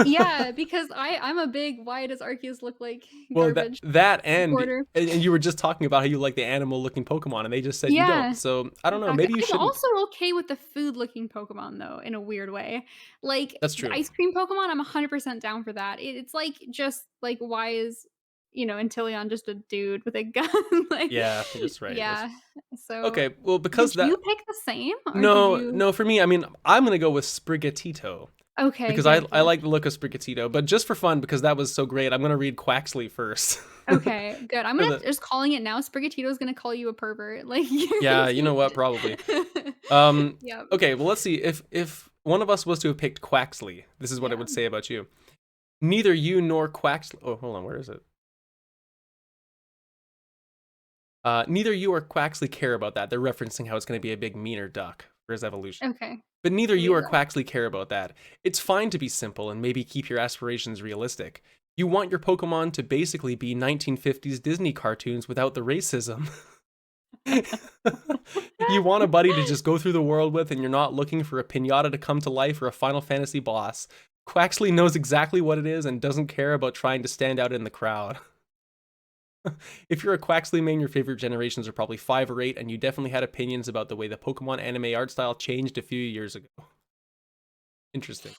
Yeah, because I'm a big "Why does Arceus look like Well, that garbage?" that supporter. and you were just talking about how you like the animal looking Pokemon and they just said you don't. Yeah, So, I don't know, exactly. maybe you I'm shouldn't. also okay with the food-looking Pokemon, though, in a weird way. Like, That's the true. ice cream Pokemon, I'm 100% down for that. It's like, just, like, why is, Inteleon just a dude with a gun? Like, Yeah, you're just right. yeah. So, Okay, well, did because you that pick the same, or did no, you no, for me, I mean, I'm gonna go with Sprigatito Okay, because I good, I good. like the look of Sprigatito, but just for fun because that was so great, I'm gonna read Quaxley first. Okay, good. I'm For gonna the just calling it now. Sprigatito's gonna call you a pervert. Like, you're Yeah, you know what? Probably. Yep. Okay, well, let's see. If one of us was to have picked Quaxley, this is what it Yeah. would say about you. Neither you nor Quaxley. Oh, hold on. Where is it? Neither you or Quaxley care about that. They're referencing how it's going to be a big meaner duck for his evolution. Okay. But neither you or Yeah. Quaxley care about that. It's fine to be simple and maybe keep your aspirations realistic. You want your Pokemon to basically be 1950s Disney cartoons without the racism. You want a buddy to just go through the world with, and you're not looking for a pinata to come to life or a Final Fantasy boss. Quaxley knows exactly what it is and doesn't care about trying to stand out in the crowd. If you're a Quaxley main, your favorite generations are probably 5 or 8, and you definitely had opinions about the way the Pokemon anime art style changed a few years ago. Interesting.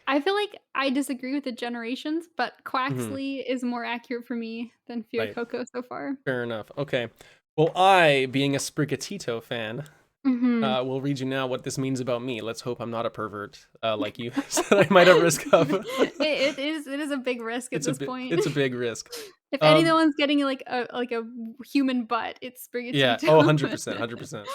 I feel like I disagree with the generations, but Mhm. Quaxley is more accurate for me than Right. Fuecoco so far. Fair enough. Okay. Well, I, being a Sprigatito fan, Mhm. will read you now what this means about me. Let's hope I'm not a pervert, like you said I might at risk of. It is a big risk at this point. It's a big risk. If Um, anyone's getting like a human butt, it's yeah. Oh, Sprigatito. 100%, 100%.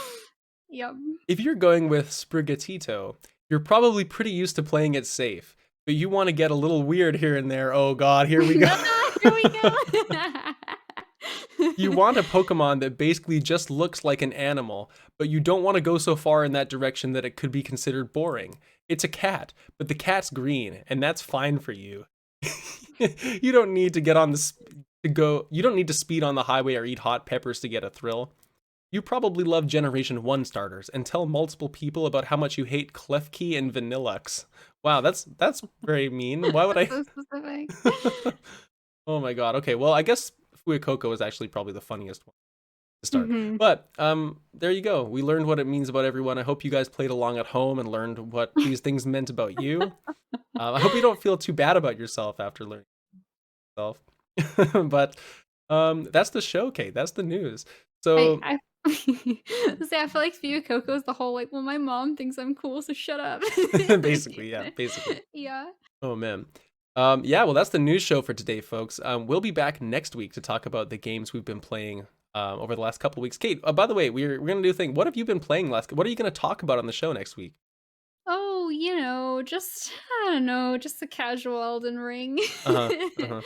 Yep. If you're going with Sprigatito, you're probably pretty used to playing it safe, but you want to get a little weird here and there. Oh God, here we go. Ah, here we go. You want a Pokemon that basically just looks like an animal, but you don't want to go so far in that direction that it could be considered boring. It's a cat, but the cat's green, and that's fine for you. You don't need to get on you don't need to speed on the highway or eat hot peppers to get a thrill. You probably love Generation 1 starters and tell multiple people about how much you hate Klefki and Vanillux. Wow, that's very mean. Why would That's I? so specific. Oh my god. Okay, well, I guess Fuecoco is actually probably the funniest one to start. Mhm. But there you go. We learned what it means about everyone. I hope you guys played along at home and learned what these things meant about you. I hope you don't feel too bad about yourself after learning yourself. But that's the show, Kate. That's the news. So I say I feel like Fuecoco is the whole like, well, my mom thinks I'm cool, so shut up. basically, yeah, basically. Yeah. Oh man. Yeah, well, that's the news show for today, folks. We'll be back next week to talk about the games we've been playing over the last couple weeks. Kate, by the way, we're gonna do a thing. What have you been playing last? What are you gonna talk about on the show next week? Oh, just I don't know, just a casual Elden Ring. Uh huh. Uh huh.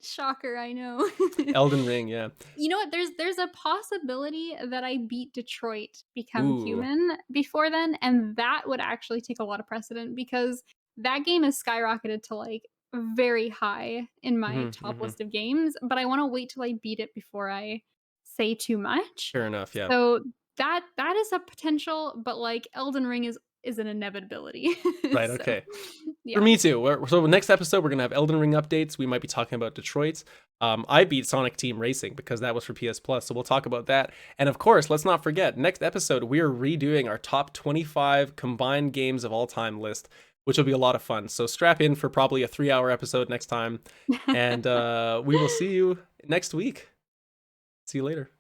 Shocker, I know. Elden Ring, yeah. You know what? There's a possibility that I beat Detroit Become Ooh. Human before then, and that would actually take a lot of precedent because that game is skyrocketed to like very high in my Hmm. top Hmm. list of games, but I want to wait till I beat it before I say too much. Fair enough. Yeah. So that is a potential, but like Elden Ring is an inevitability. Right. So Okay. For yeah. me too. So next episode we're gonna have Elden Ring updates. We might be talking about Detroit. I beat Sonic Team Racing because that was for PS Plus, so we'll talk about that. And of course, let's not forget, next episode we are redoing our top 25 combined games of all time list, which will be a lot of fun. So strap in for probably a 3-hour episode next time, and we will see you next week. See you later.